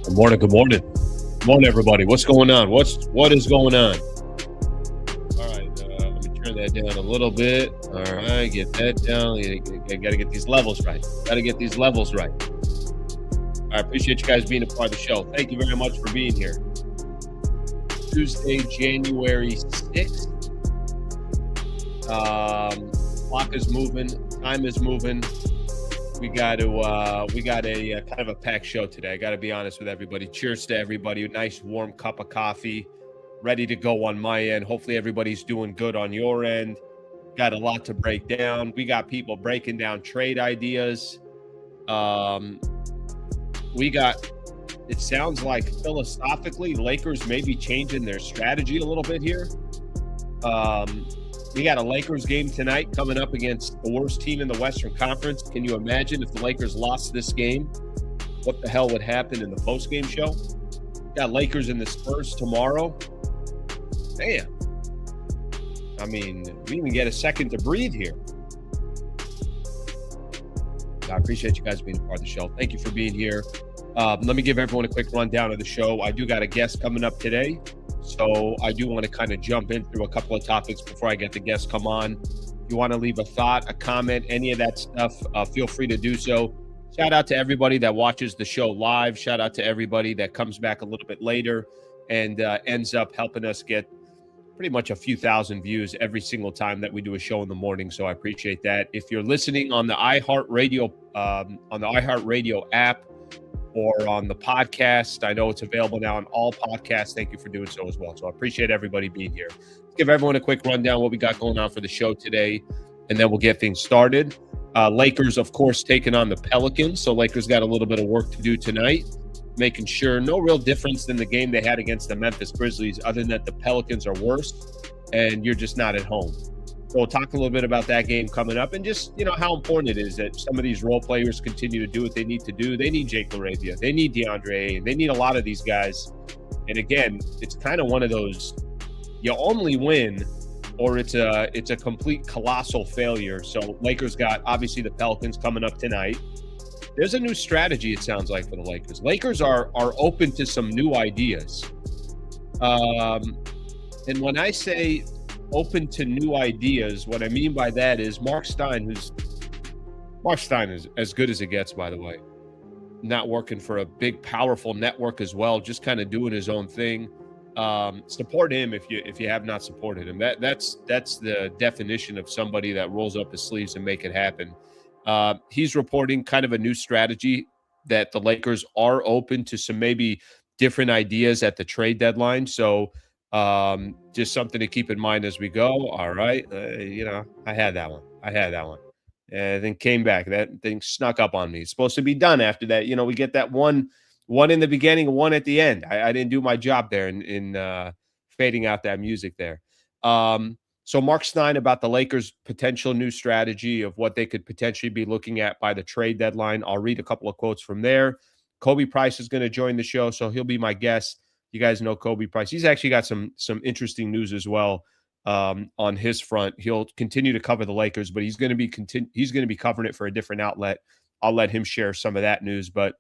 Good morning. Good morning. Good morning, everybody. What's going on? What is going on? All right. Let me turn that down a little bit. All right. Get that down. You got to get these levels right. I appreciate you guys being a part of the show. Thank you very much for being here. Tuesday, January 6th. Clock is moving. Time is moving. We got a kind of a packed show today. I got to be honest with everybody. Cheers to everybody. A nice warm cup of coffee, ready to go on my end. Hopefully everybody's doing good on your end. Got a lot to break down. We got people breaking down trade ideas. It sounds like philosophically, Lakers may be changing their strategy a little bit here. We got a Lakers game tonight coming up against the worst team in the Western Conference. Can you imagine if the Lakers lost this game? What the hell would happen in the post-game show? Got Lakers and the Spurs tomorrow. Damn. I mean, we even get a second to breathe here. I appreciate you guys being a part of the show. Thank you for being here. Let me give everyone a quick rundown of the show. I do got a guest coming up today. So I do want to kind of jump in through a couple of topics before I get the guests come on. If you want to leave a thought, a comment, any of that stuff, feel free to do so. Shout out to everybody that watches the show live. Shout out to everybody that comes back a little bit later and ends up helping us get pretty much a few thousand views every single time that we do a show in the morning. So I appreciate that. If you're listening on the iHeartRadio app, or on the podcast, I know it's available now on all podcasts. Thank you for doing so as well. So I appreciate everybody being here. Let's give everyone a quick rundown what we got going on for the show today, and then we'll get things started. Lakers, of course, taking on the Pelicans. So Lakers got a little bit of work to do tonight, making sure no real difference than the game they had against the Memphis Grizzlies, other than that the Pelicans are worse and you're just not at home. So we'll talk a little bit about that game coming up and just, how important it is that some of these role players continue to do what they need to do. They need LaRavia. They need Deandre. They need a lot of these guys. And again, it's kind of one of those, you only win or it's a complete colossal failure. So Lakers got, obviously, the Pelicans coming up tonight. There's a new strategy, it sounds like, for the Lakers. Lakers are open to some new ideas. And when I say open to new ideas, what I mean by that is Marc Stein is as good as it gets, by the way. Not working for a big, powerful network as well, just kind of doing his own thing. Support him if you have not supported him. That's the definition of somebody that rolls up his sleeves and make it happen. He's reporting kind of a new strategy that the Lakers are open to some maybe different ideas at the trade deadline. So just something to keep in mind as we go. All right. I had that one. And then came back. That thing snuck up on me. It's supposed to be done after that. We get that one in the beginning, one at the end. I didn't do my job there in fading out that music there. So Marc Stein about the Lakers' potential new strategy of what they could potentially be looking at by the trade deadline. I'll read a couple of quotes from there. Khobi Price is going to join the show, so he'll be my guest. You guys know Khobi Price. He's actually got some interesting news as well on his front. He'll continue to cover the Lakers, but he's going to be covering it for a different outlet. I'll let him share some of that news. But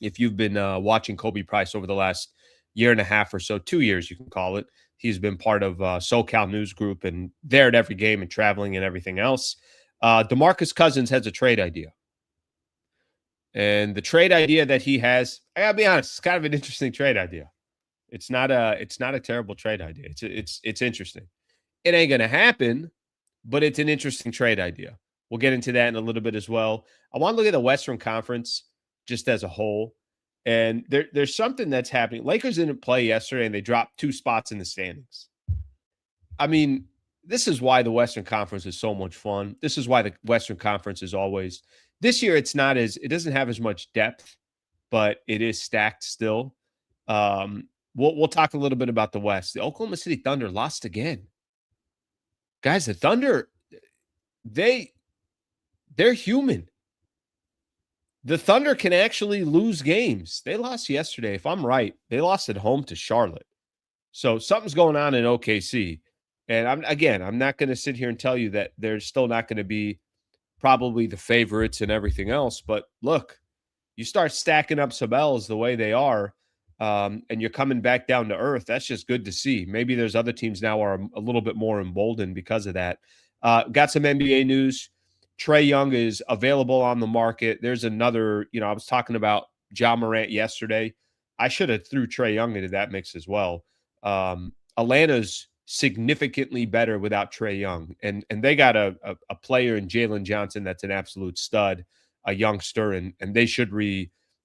if you've been watching Khobi Price over the last year and a half or so, 2 years, you can call it, he's been part of SoCal News Group and there at every game and traveling and everything else. DeMarcus Cousins has a trade idea. And the trade idea that he has, I gotta be honest, it's kind of an interesting trade idea. It's not a terrible trade idea. It's interesting. It ain't gonna happen, but it's an interesting trade idea. We'll get into that in a little bit as well. I want to look at the Western Conference just as a whole. And there's something that's happening. Lakers didn't play yesterday, and they dropped 2 spots in the standings. I mean, this is why the Western Conference is so much fun. This is why the Western Conference is always – this year, it doesn't have as much depth, but it is stacked still. We'll talk a little bit about the West. The Oklahoma City Thunder lost again. Guys, the Thunder, they're human. The Thunder can actually lose games. They lost yesterday. If I'm right, they lost at home to Charlotte. So something's going on in OKC. And I'm not going to sit here and tell you that they're still not going to be probably the favorites and everything else. But look, You start stacking up some L's the way they are, and you're coming back down to earth. That's just good to see. Maybe there's other teams now are a little bit more emboldened because of that. Got some NBA news. Trae Young is available on the market. There's another, I was talking about Ja Morant yesterday. I should have threw Trae Young into that mix as well. Atlanta's significantly better without Trae Young, and they got a player in Jalen Johnson that's an absolute stud, a youngster, and they should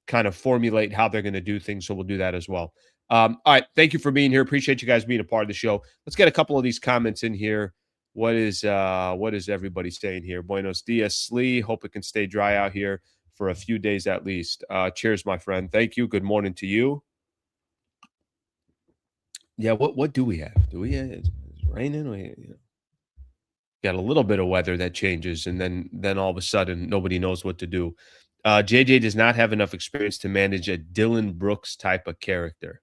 kind of formulate how they're going to do things. So we'll do that as well. All right, thank you for being here. Appreciate you guys being a part of the show. Let's get a couple of these comments in here. What is everybody saying here? Buenos dias, Slee. Hope it can stay dry out here for a few days at least. Cheers, my friend. Thank you. Good morning to you. Yeah, what do we have? Do we have it's raining? We got a little bit of weather that changes, and then all of a sudden nobody knows what to do. JJ does not have enough experience to manage a Dillon Brooks type of character.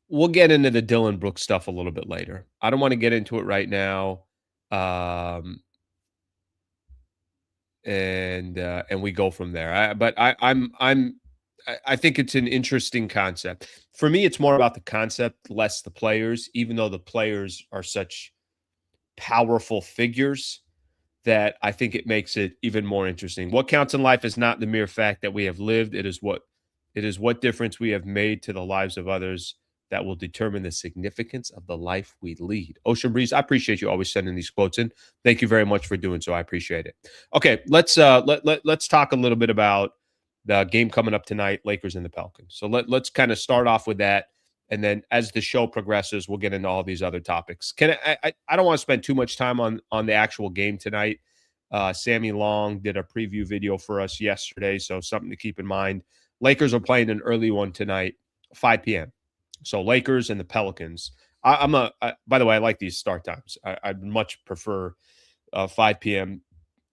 We'll get into the Dillon Brooks stuff a little bit later. I don't want to get into it right now. And we go from there. I think it's an interesting concept. For me, it's more about the concept, less the players, even though the players are such powerful figures that I think it makes it even more interesting. What counts in life is not the mere fact that we have lived. It is what difference we have made to the lives of others that will determine the significance of the life we lead. Ocean Breeze, I appreciate you always sending these quotes in. Thank you very much for doing so. I appreciate it. Okay, let's talk a little bit about the game coming up tonight, Lakers and the Pelicans. So let's kind of start off with that, and then as the show progresses, we'll get into all these other topics. I don't want to spend too much time on the actual game tonight. Sammy Long did a preview video for us yesterday, so something to keep in mind. Lakers are playing an early one tonight, 5 p.m. So Lakers and the Pelicans. By the way, I like these start times. I'd much prefer 5 p.m.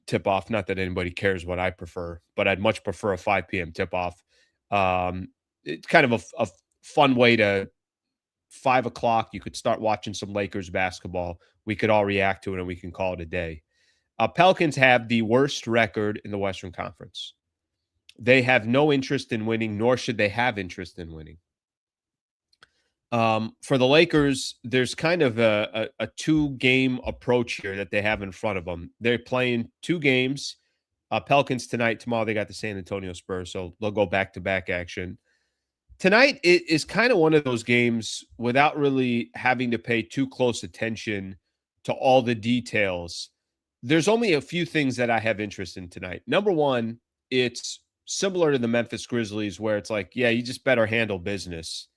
tip-off. Not that anybody cares what I prefer, but I'd much prefer a 5 p.m. tip-off. It's kind of a fun way to 5 o'clock. You could start watching some Lakers basketball. We could all react to it, and we can call it a day. Pelicans have the worst record in the Western Conference. They have no interest in winning, nor should they have interest in winning. For the Lakers, there's kind of a two-game approach here that they have in front of them. They're playing 2 games. Pelicans tonight. Tomorrow they got the San Antonio Spurs, so they'll go back-to-back action. Tonight it is kind of one of those games without really having to pay too close attention to all the details. There's only a few things that I have interest in tonight. Number one, it's similar to the Memphis Grizzlies where it's like, yeah, you just better handle business.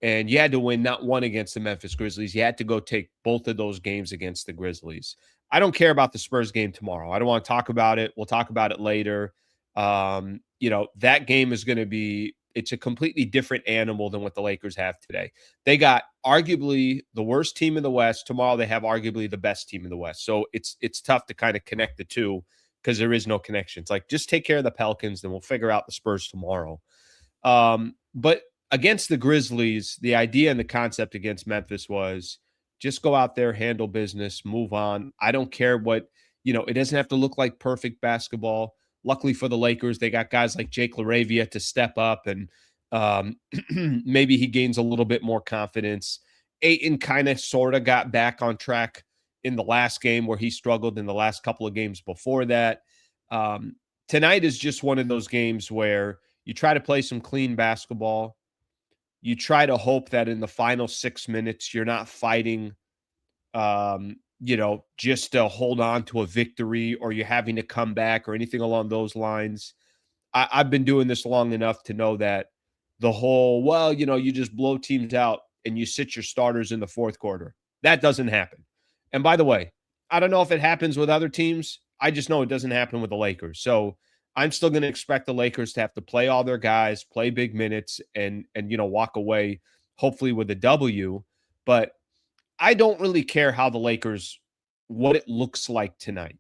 And you had to win not one against the Memphis Grizzlies. You had to go take both of those games against the Grizzlies. I don't care about the Spurs game tomorrow. I don't want to talk about it. We'll talk about it later. That game is going to be – it's a completely different animal than what the Lakers have today. They got arguably the worst team in the West. Tomorrow they have arguably the best team in the West. So it's tough to kind of connect the two because there is no connection. It's like just take care of the Pelicans, then we'll figure out the Spurs tomorrow. But – against the Grizzlies, the idea and the concept against Memphis was just go out there, handle business, move on. I don't care what, it doesn't have to look like perfect basketball. Luckily for the Lakers, they got guys like Jake LaRavia to step up and maybe he gains a little bit more confidence. Ayton kind of sort of got back on track in the last game where he struggled in the last couple of games before that. Tonight is just one of those games where you try to play some clean basketball. You try to hope that in the final 6 minutes, you're not fighting, just to hold on to a victory or you're having to come back or anything along those lines. I've been doing this long enough to know that the whole, you just blow teams out and you sit your starters in the fourth quarter. That doesn't happen. And by the way, I don't know if it happens with other teams. I just know it doesn't happen with the Lakers. So I'm still going to expect the Lakers to have to play all their guys, play big minutes, and walk away hopefully with a W. But I don't really care how the Lakers, what it looks like tonight.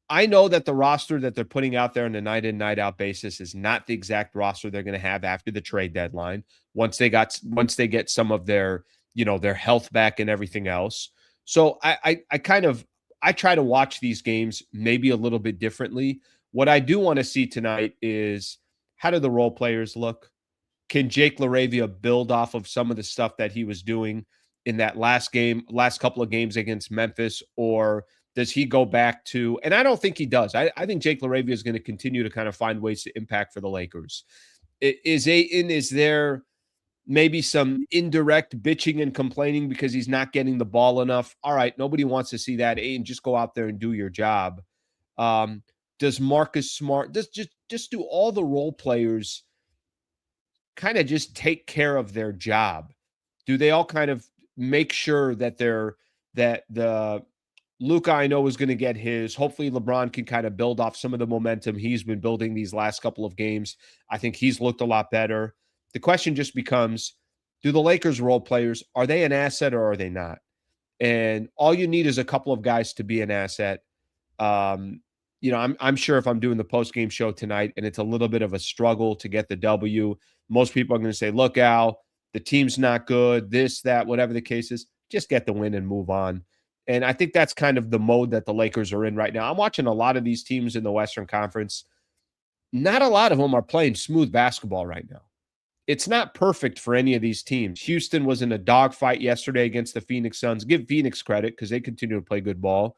I know that the roster that they're putting out there on a night in, night out basis is not the exact roster they're going to have after the trade deadline. Once they get some of their, their health back and everything else. So I try to watch these games maybe a little bit differently. What I do want to see tonight is, how do the role players look? Can Jake LaRavia build off of some of the stuff that he was doing in that last couple of games against Memphis? Or does he go back to, and I don't think he does. I think Jake LaRavia is going to continue to kind of find ways to impact for the Lakers. Is there maybe some indirect bitching and complaining because he's not getting the ball enough? All right, nobody wants to see that. Ayton, just go out there and do your job. Does Marcus Smart, just do all the role players kind of just take care of their job? Do they all kind of make sure that the Luka, I know, is going to get his. Hopefully LeBron can kind of build off some of the momentum he's been building these last couple of games. I think he's looked a lot better. The question just becomes, do the Lakers role players, are they an asset or are they not? And all you need is a couple of guys to be an asset. I'm sure if I'm doing the post-game show tonight and it's a little bit of a struggle to get the W, most people are going to say, look, Al, the team's not good, this, that, whatever the case is, just get the win and move on. And I think that's kind of the mode that the Lakers are in right now. I'm watching a lot of these teams in the Western Conference. Not a lot of them are playing smooth basketball right now. It's not perfect for any of these teams. Houston was in a dogfight yesterday against the Phoenix Suns. Give Phoenix credit because they continue to play good ball.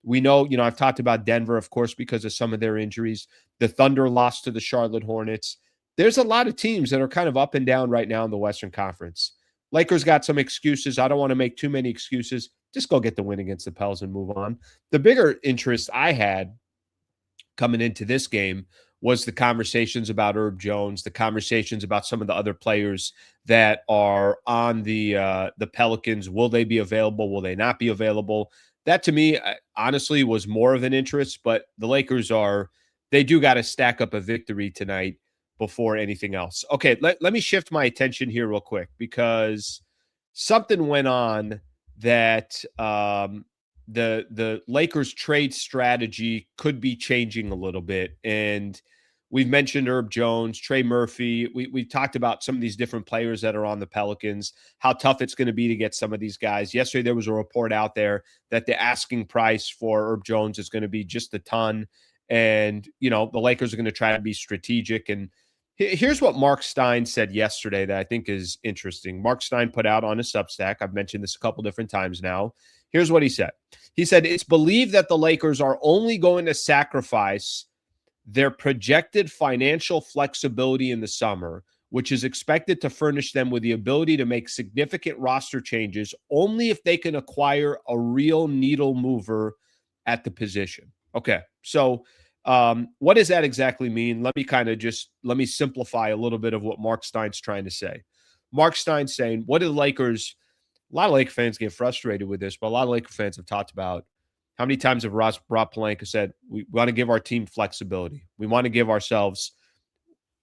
We know, I've talked about Denver, of course, because of some of their injuries. The Thunder lost to the Charlotte Hornets. There's a lot of teams that are kind of up and down right now in the Western Conference. Lakers got some excuses. I don't want to make too many excuses. Just go get the win against the Pels and move on. The bigger interest I had coming into this game was the conversations about Herb Jones, the conversations about some of the other players that are on the Pelicans. Will they be available? Will they not be available? That, to me, honestly, was more of an interest. But the Lakers they do got to stack up a victory tonight before anything else. Okay, let me shift my attention here real quick because something went on that the Lakers trade strategy could be changing a little bit. And we've mentioned Herb Jones, Trey Murphy. We've talked about some of these different players that are on the Pelicans, how tough it's going to be to get some of these guys. Yesterday, there was a report out there that the asking price for Herb Jones is going to be just a ton. And, the Lakers are going to try to be strategic. And here's what Marc Stein said yesterday that I think is interesting. Marc Stein put out on his Substack. I've mentioned this a couple different times now. Here's what he said. He said, it's believed that the Lakers are only going to sacrifice their projected financial flexibility in the summer, which is expected to furnish them with the ability to make significant roster changes only if they can acquire a real needle mover at the position. Okay, so what does that exactly mean? Let me simplify a little bit of what Marc Stein's trying to say. Marc Stein's saying, what do the Lakers, a lot of Laker fans get frustrated with this, but a lot of Laker fans have talked about how many times have Rob Pelinka said, we want to give our team flexibility. We want to give ourselves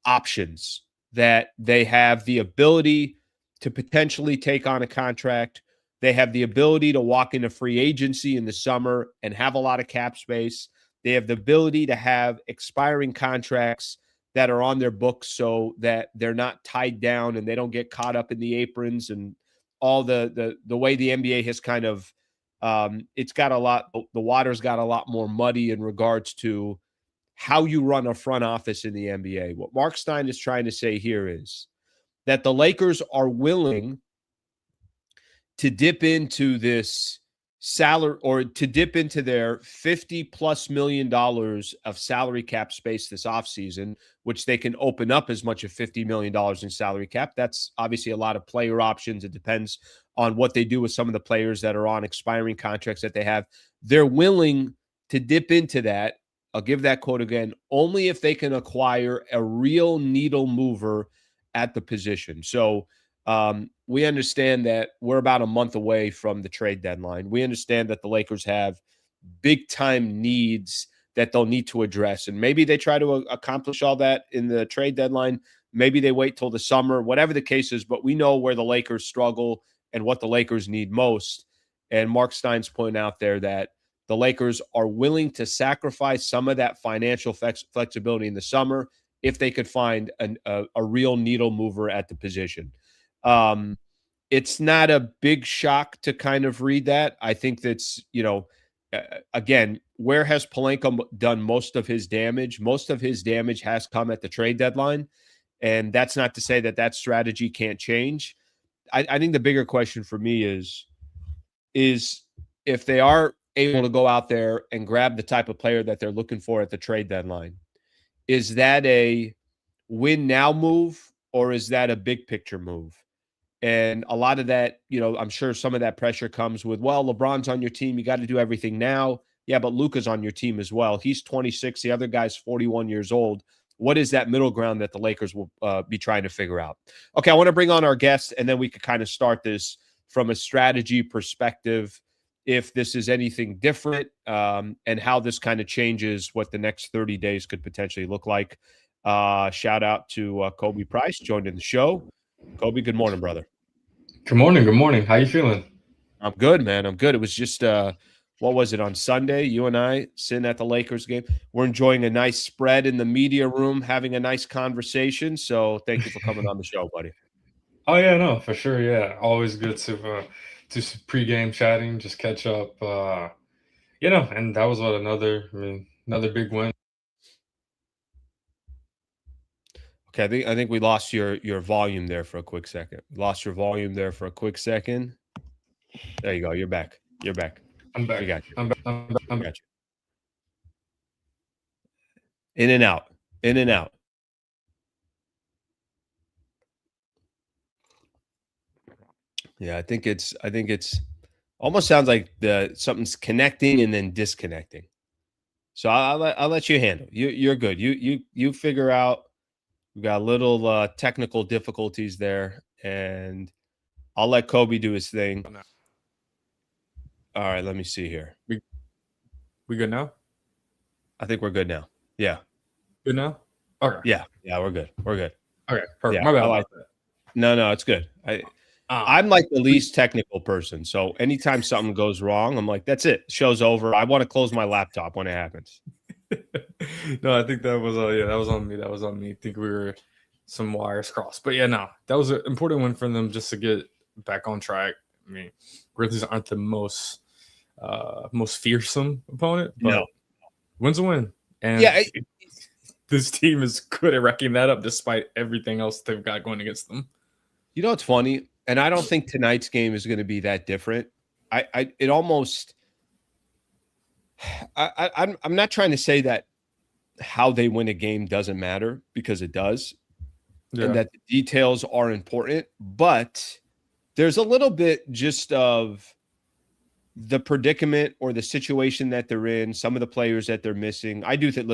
options that they have the ability to potentially take on a contract. They have the ability to walk into free agency in the summer and have a lot of cap space. They have the ability to have expiring contracts that are on their books so that they're not tied down and they don't get caught up in the aprons and all the way the NBA has kind of the water's got a lot more muddy in regards to how you run a front office in the NBA. What Marc Stein is trying to say here is that the Lakers are willing to dip into this salary or to dip into their $50+ million of salary cap space this offseason, which they can open up as much as $50 million in salary cap. That's obviously a lot of player options. It depends on what they do with some of the players that are on expiring contracts that they have. They're willing to dip into that. I'll give that quote again, only if they can acquire a real needle mover at the position. So we understand that we're about a month away from the trade deadline. We understand that the Lakers have big time needs that they'll need to address. And maybe they try to accomplish all that in the trade deadline. Maybe they wait till the summer, whatever the case is. But we know where the Lakers struggle and what the Lakers need most. And Marc Stein's pointing out there that the Lakers are willing to sacrifice some of that financial flexibility in the summer if they could find a real needle mover at the position. It's not a big shock to kind of read that. I think that's, again, where has Pelinka done most of his damage? Most of his damage has come at the trade deadline. And that's not to say that that strategy can't change. I think the bigger question for me is if they are able to go out there and grab the type of player that they're looking for at the trade deadline, is that a win now move or is that a big picture move? And a lot of that, I'm sure some of that pressure comes with, well, LeBron's on your team. You got to do everything now. Yeah, but Luka's on your team as well. He's 26. The other guy's 41 years old. What is that middle ground that the Lakers will be trying to figure out? Okay, I want to bring on our guest, and then we could kind of start this from a strategy perspective, if this is anything different, and how this kind of changes what the next 30 days could potentially look like. Shout out to Khobi Price, joined in the show. Khobi, good morning, brother. Good morning. Good morning. How you feeling? I'm good, man. I'm good. It was just, what was it, on Sunday? You and I sitting at the Lakers game. We're enjoying a nice spread in the media room, having a nice conversation. So thank you for coming on the show, buddy. Oh yeah, no, for sure. Yeah, always good to do some pregame chatting, just catch up. And that was another big win. Okay, I think we lost your volume there for a quick second. Lost your volume there for a quick second. There you go. You're back. You're back. I'm back. We got you. I'm back. I'm Got you. In and out. In and out. Yeah, I think it's almost sounds like something's connecting and then disconnecting. So I'll let you handle. You're good. You figure out. We've got little technical difficulties there, and I'll let Khobi do his thing. All right, let me see here. We good now? I think we're good now. Yeah. Good now? Okay. Yeah, we're good. We're good. Okay, perfect. Yeah, My bad. No, it's good. I'm like the least technical person, so anytime something goes wrong, I'm like, that's it. Show's over. I want to close my laptop when it happens. No, I think that was that was on me. That was on me. I think we were some wires crossed, but yeah, no, that was an important win for them just to get back on track. I mean, Grizzlies aren't the most fearsome opponent, but no. Win's a win, and this team is good at wrecking that up despite everything else they've got going against them. You know, it's funny, and I don't think tonight's game is going to be that different. I'm not trying to say that how they win a game doesn't matter, because it does, and that the details are important, but there's a little bit just of the predicament or the situation that they're in, some of the players that they're missing. I do think,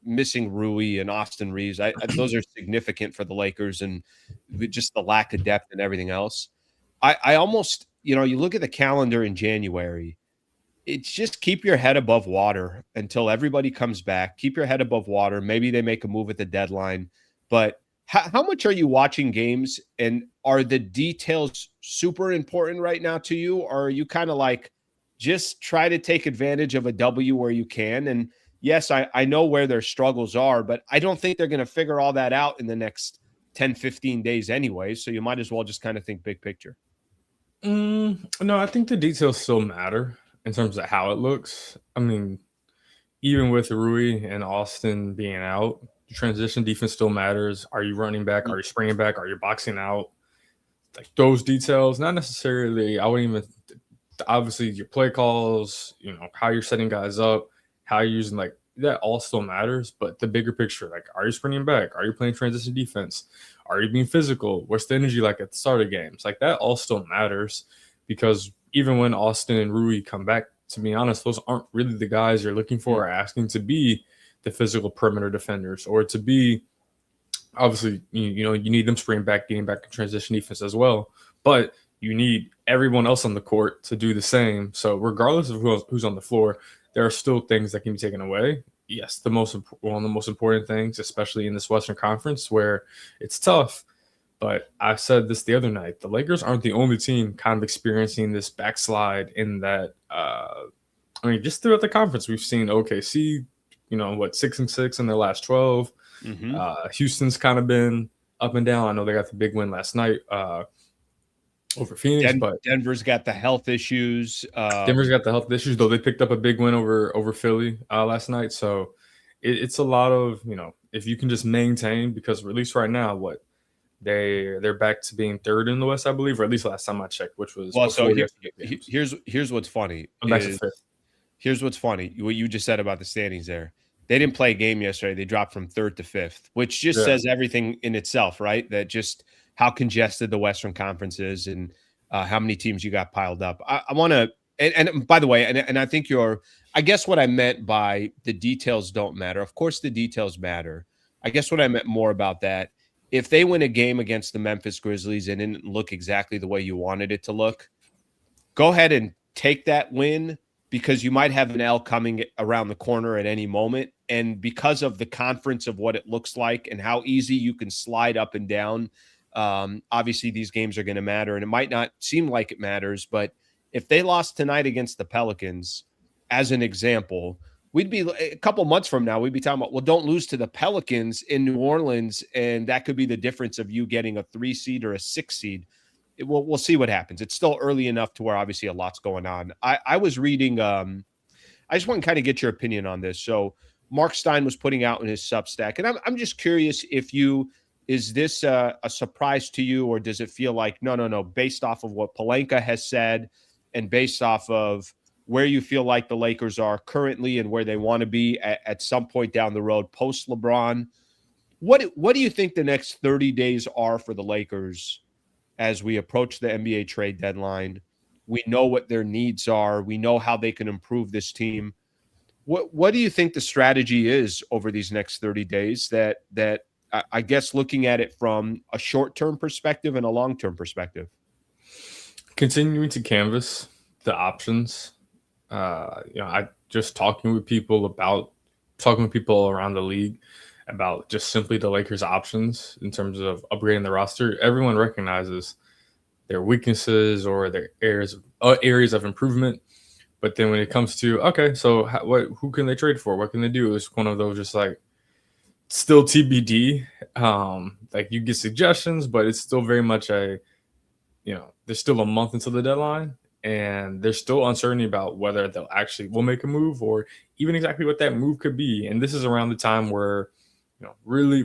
missing Rui and Austin Reaves, those are significant for the Lakers, and just the lack of depth and everything else. I almost, you look at the calendar in January, it's just keep your head above water until everybody comes back. Keep your head above water. Maybe they make a move at the deadline. But how much are you watching games, and are the details super important right now to you? Or are you kind of like, just try to take advantage of a W where you can? And yes, I know where their struggles are, but I don't think they're going to figure all that out in the next 10, 15 days anyway. So you might as well just kind of think big picture. No, I think the details still matter in terms of how it looks. I mean, even with Rui and Austin being out, the transition defense still matters. Are you running back? Are you springing back? Are you boxing out? Like those details, not necessarily. I wouldn't even. Obviously, your play calls, how you're setting guys up, how you're using, like, that all still matters. But the bigger picture, like, are you sprinting back? Are you playing transition defense? Are you being physical? What's the energy like at the start of games? Like, that all still matters, because even when Austin and Rui come back, to be honest, those aren't really the guys you're looking for or asking to be the physical perimeter defenders, or to be, obviously, you need them spring back, getting back to transition defense as well. But you need everyone else on the court to do the same. So regardless of who's on the floor, there are still things that can be taken away. Yes, one of the most important things, especially in this Western Conference where it's tough. But I said this the other night, the Lakers aren't the only team kind of experiencing this backslide in that. Just throughout the conference, we've seen OKC, 6-6 in their last 12. Mm-hmm. Houston's kind of been up and down. I know they got the big win last night. over Phoenix, but Denver's got the health issues. Denver's got the health issues, though they picked up a big win over Philly last night. So it's a lot of, if you can just maintain, because at least right now, they're back to being third in the West, I believe, or at least last time I checked, which was here's what's funny. I'm back to fifth. Here's what's funny. What you just said about the standings there. They didn't play a game yesterday. They dropped from third to fifth, which just says everything in itself, right? That just how congested the Western Conference is and how many teams you got piled up. I want to, and by the way, and I think I guess what I meant by the details don't matter. Of course, the details matter. I guess what I meant more about that, if they win a game against the Memphis Grizzlies and didn't look exactly the way you wanted it to look, go ahead and take that win, because you might have an L coming around the corner at any moment. And because of the conference of what it looks like and how easy you can slide up and down, obviously these games are going to matter. And it might not seem like it matters, but if they lost tonight against the Pelicans, as an example, we'd be a couple months from now, we'd be talking about, well, don't lose to the Pelicans in New Orleans. And that could be the difference of you getting a 3 seed or a 6 seed. We'll see what happens. It's still early enough to where obviously a lot's going on. I was reading, I just want to kind of get your opinion on this. So Marc Stein was putting out in his Substack, and I'm just curious is this a surprise to you, or does it feel like, no, based off of what Pelinka has said and based off of where you feel like the Lakers are currently and where they want to be at some point down the road post LeBron, what do you think the next 30 days are for the Lakers as we approach the NBA trade deadline? We know what their needs are. We know how they can improve this team. What do you think the strategy is over these next 30 days that I guess looking at it from a short-term perspective and a long-term perspective? Continuing to canvas the options. I just talking with people around the league about just simply the Lakers' options in terms of upgrading the roster. Everyone recognizes their weaknesses or their areas of improvement. But then when it comes to, okay, so who can they trade for? What can they do? It's one of those just like still TBD. Like you get suggestions, but it's still very much there's still a month until the deadline. And there's still uncertainty about whether will make a move or even exactly what that move could be. And this is around the time where, really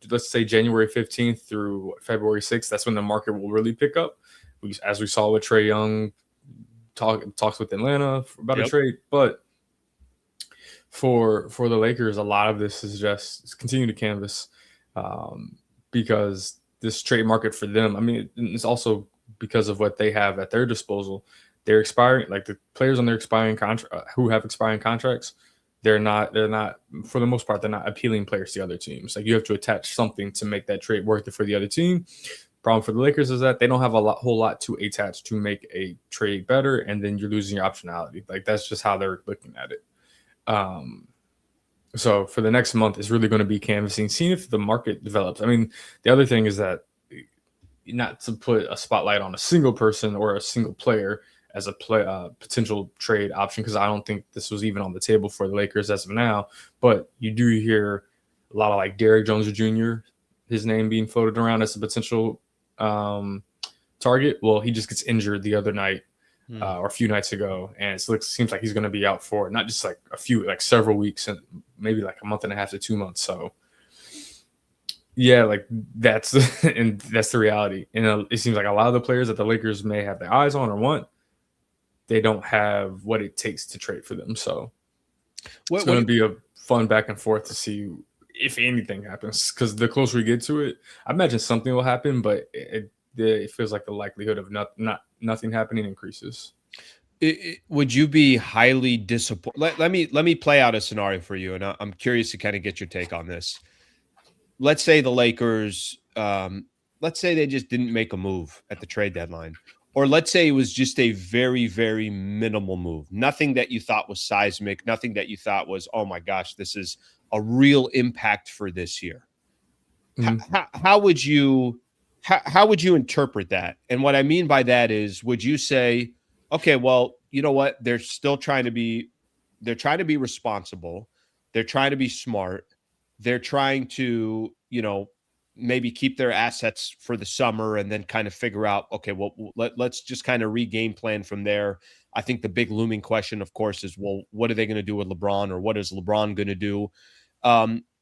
let's say January 15th through February 6th, that's when the market will really pick up. As we saw with Trae Young talks with Atlanta about a trade. But for the Lakers, a lot of this is just continue to canvas because this trade market for them, I mean, it's also because of what they have at their disposal. They're expiring, like the players on their expiring contract who have expiring contracts, they're not for the most part, they're not appealing players to other teams. Like you have to attach something to make that trade worth it for the other team. Problem for the Lakers is that they don't have whole lot to attach to make a trade better, and then you're losing your optionality. Like that's just how they're looking at it. So for the next month, it's really going to be canvassing, seeing if the market develops. I mean, the other thing is that not to put a spotlight on a single person or a single player as a potential trade option, because I don't think this was even on the table for the Lakers as of now. But you do hear a lot of like Derrick Jones Jr., his name being floated around as a potential target. Well, he just gets injured the other night or a few nights ago, and it seems like he's going to be out for not just like several weeks and maybe like a month and a half to 2 months. So yeah, like that's the reality. And it seems like a lot of the players that the Lakers may have their eyes on or want, they don't have what it takes to trade for them. So it's going to be a fun back and forth to see if anything happens, because the closer we get to it, I imagine something will happen, but it feels like the likelihood of nothing happening increases. Would you be highly disappointed? Let me play out a scenario for you, and I'm curious to kind of get your take on this. Let's say the Lakers, let's say they just didn't make a move at the trade deadline, or let's say it was just a very, very minimal move. Nothing that you thought was seismic, nothing that you thought was, oh my gosh, this is a real impact for this year. Mm-hmm. How would you interpret that? And what I mean by that is, would you say, okay, well, you know what? They're trying to be responsible. They're trying to be smart. They're trying to, maybe keep their assets for the summer and then kind of figure out, okay, well, let's just kind of re-game plan from there. I think the big looming question, of course, is, well, what are they going to do with LeBron, or what is LeBron going to do?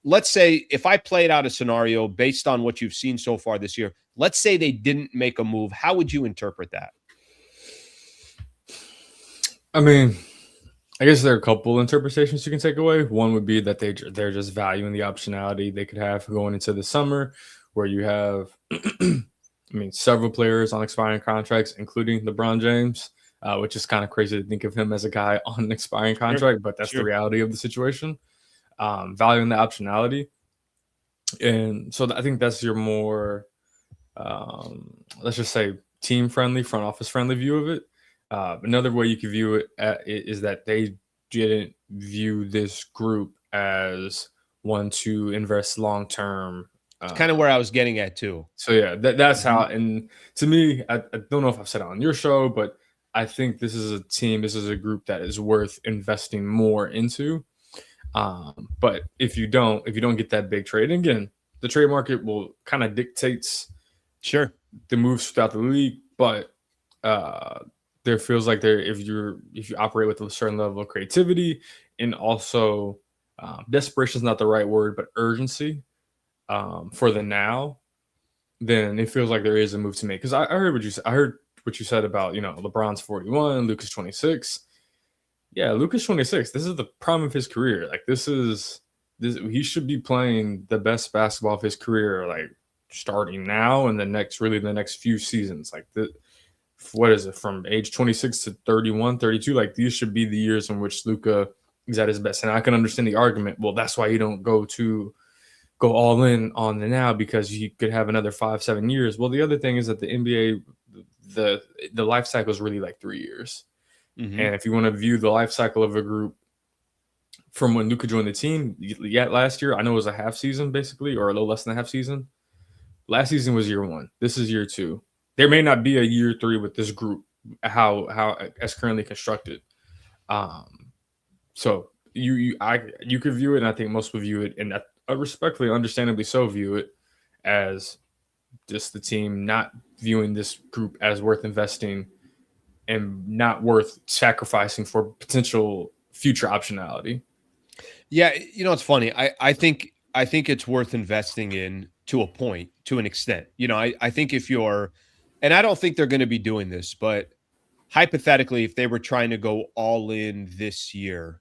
Let's say if I played out a scenario based on what you've seen so far this year, let's say they didn't make a move. How would you interpret that? I mean, I guess there are a couple interpretations you can take away. One would be that they're just valuing the optionality they could have going into the summer, where you have, I mean, several players on expiring contracts, including LeBron James, which is kind of crazy to think of him as a guy on an expiring contract, but that's the reality of the situation. Valuing the optionality. And so I think that's your more, let's just say, team-friendly, front office-friendly view of it. Another way you could view it is that they didn't view this group as one to invest long-term. It's kind of where I was getting at too. So yeah, that's how. And to me, I don't know if I've said it on your show, but I think this is a team, this is a group that is worth investing more into. But if you don't get that big trade, and again, the trade market will kind of dictates the moves throughout the league, but there feels like if you operate with a certain level of creativity, and also desperation is not the right word, but urgency for the now, then it feels like there is a move to make. Because I heard what you said. I heard what you said about, LeBron's 41, Luka's 26. Yeah, Luka's 26. This is the prime of his career. Like he should be playing the best basketball of his career, like starting now and the next few seasons. Like what is it, from age 26 to 31, 32? Like these should be the years in which Luka is at his best. And I can understand the argument. Well, that's why you don't go all in on the now, because you could have another 5-7 years. Well, the other thing is that the NBA, the life cycle is really like 3 years. Mm-hmm. And if you want to view the life cycle of a group from when Luka joined the team, last year, I know it was a half season basically, or a little less than a half season. Last season was year 1. This is year 2. There may not be a year 3 with this group, how as currently constructed. So you could view it, and I think most would view it, and I respectfully, understandably so, view it as just the team not viewing this group as worth investing and not worth sacrificing for potential future optionality. Yeah, it's funny. I think it's worth investing in to a point, to an extent. I think if you're, and I don't think they're going to be doing this, but hypothetically, if they were trying to go all in this year,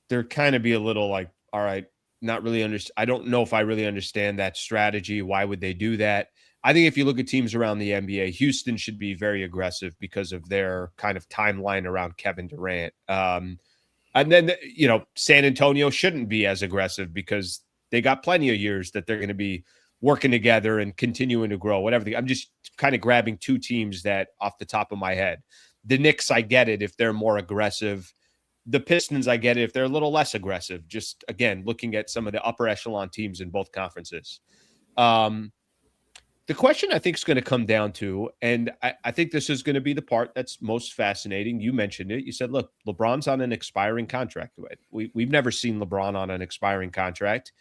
there'd kind of be a little like, all right, not really I don't know if I really understand that strategy. Why would they do that? I think if you look at teams around the NBA, Houston should be very aggressive because of their kind of timeline around Kevin Durant. And then, San Antonio shouldn't be as aggressive because they got plenty of years that they're going to be working together and continuing to grow, whatever. I'm just kind of grabbing two teams that off the top of my head. The Knicks, I get it if they're more aggressive. The Pistons, I get it if they're a little less aggressive. Just, again, looking at some of the upper echelon teams in both conferences. The question I think is going to come down to, and I think this is going to be the part that's most fascinating. You mentioned it. You said, look, LeBron's on an expiring contract. We've never seen LeBron on an expiring contract.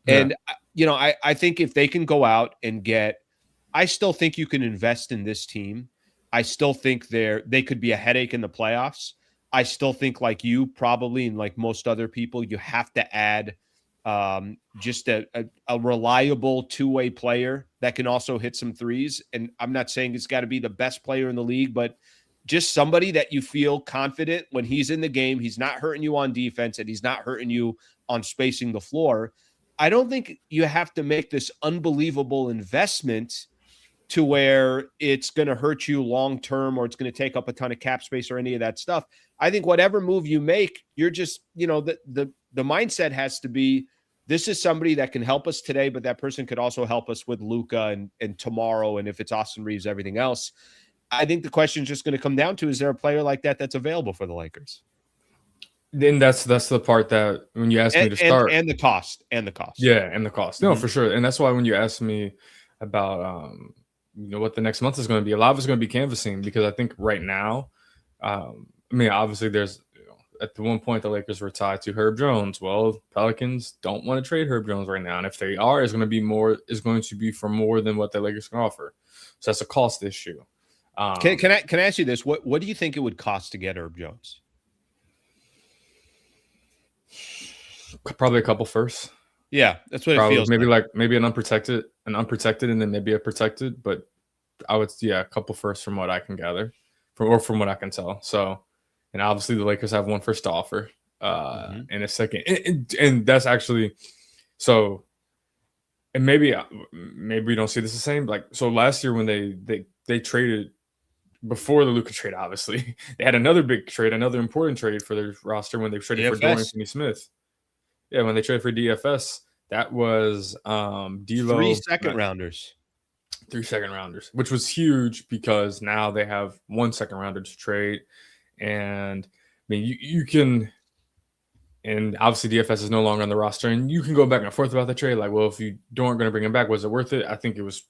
Yeah. And, I think if they can go out and I still think you can invest in this team. I still think they could be a headache in the playoffs. I still think, like you probably, and like most other people, you have to add just a reliable two-way player that can also hit some threes. And I'm not saying it's got to be the best player in the league, but just somebody that you feel confident when he's in the game, he's not hurting you on defense and he's not hurting you on spacing the floor. I don't think you have to make this unbelievable investment to where it's going to hurt you long-term or it's going to take up a ton of cap space or any of that stuff. I think whatever move you make, you're just, the mindset has to be, this is somebody that can help us today, but that person could also help us with Luka and tomorrow. And if it's Austin Reaves, everything else. I think the question is just going to come down to, is there a player like that that's available for the Lakers? Then that's the part that when you asked me to start. And the cost. Yeah, and the cost. No, for sure. And that's why when you asked me about what the next month is going to be, a lot of it's going to be canvassing, because I think right now, obviously there's at the one point the Lakers were tied to Herb Jones. Well, Pelicans don't want to trade Herb Jones right now, and if they are, it's going to be for more than what the Lakers can offer. So that's a cost issue. Can I ask you this? What do you think it would cost to get Herb Jones? Probably a couple firsts. Yeah, that's what it feels maybe like. Maybe an unprotected, and then maybe a protected. But I would, a couple firsts from what I can gather, from what I can tell. So, and obviously the Lakers have one first to offer, and a second, and that's actually so. And maybe we don't see this the same. Like, so last year when they traded before the Luka trade, obviously they had another big trade, another important trade for their roster when they traded for Dorian Finney-Smith. Yeah, when they traded for DFS, that was D'Lo, 3 second-rounders. 3 second-rounders, which was huge because now they have 1 second-rounder to trade. And I mean, you can, and obviously DFS is no longer on the roster, and you can go back and forth about the trade. Like, well, if you aren't going to bring him back, was it worth it? I think it was.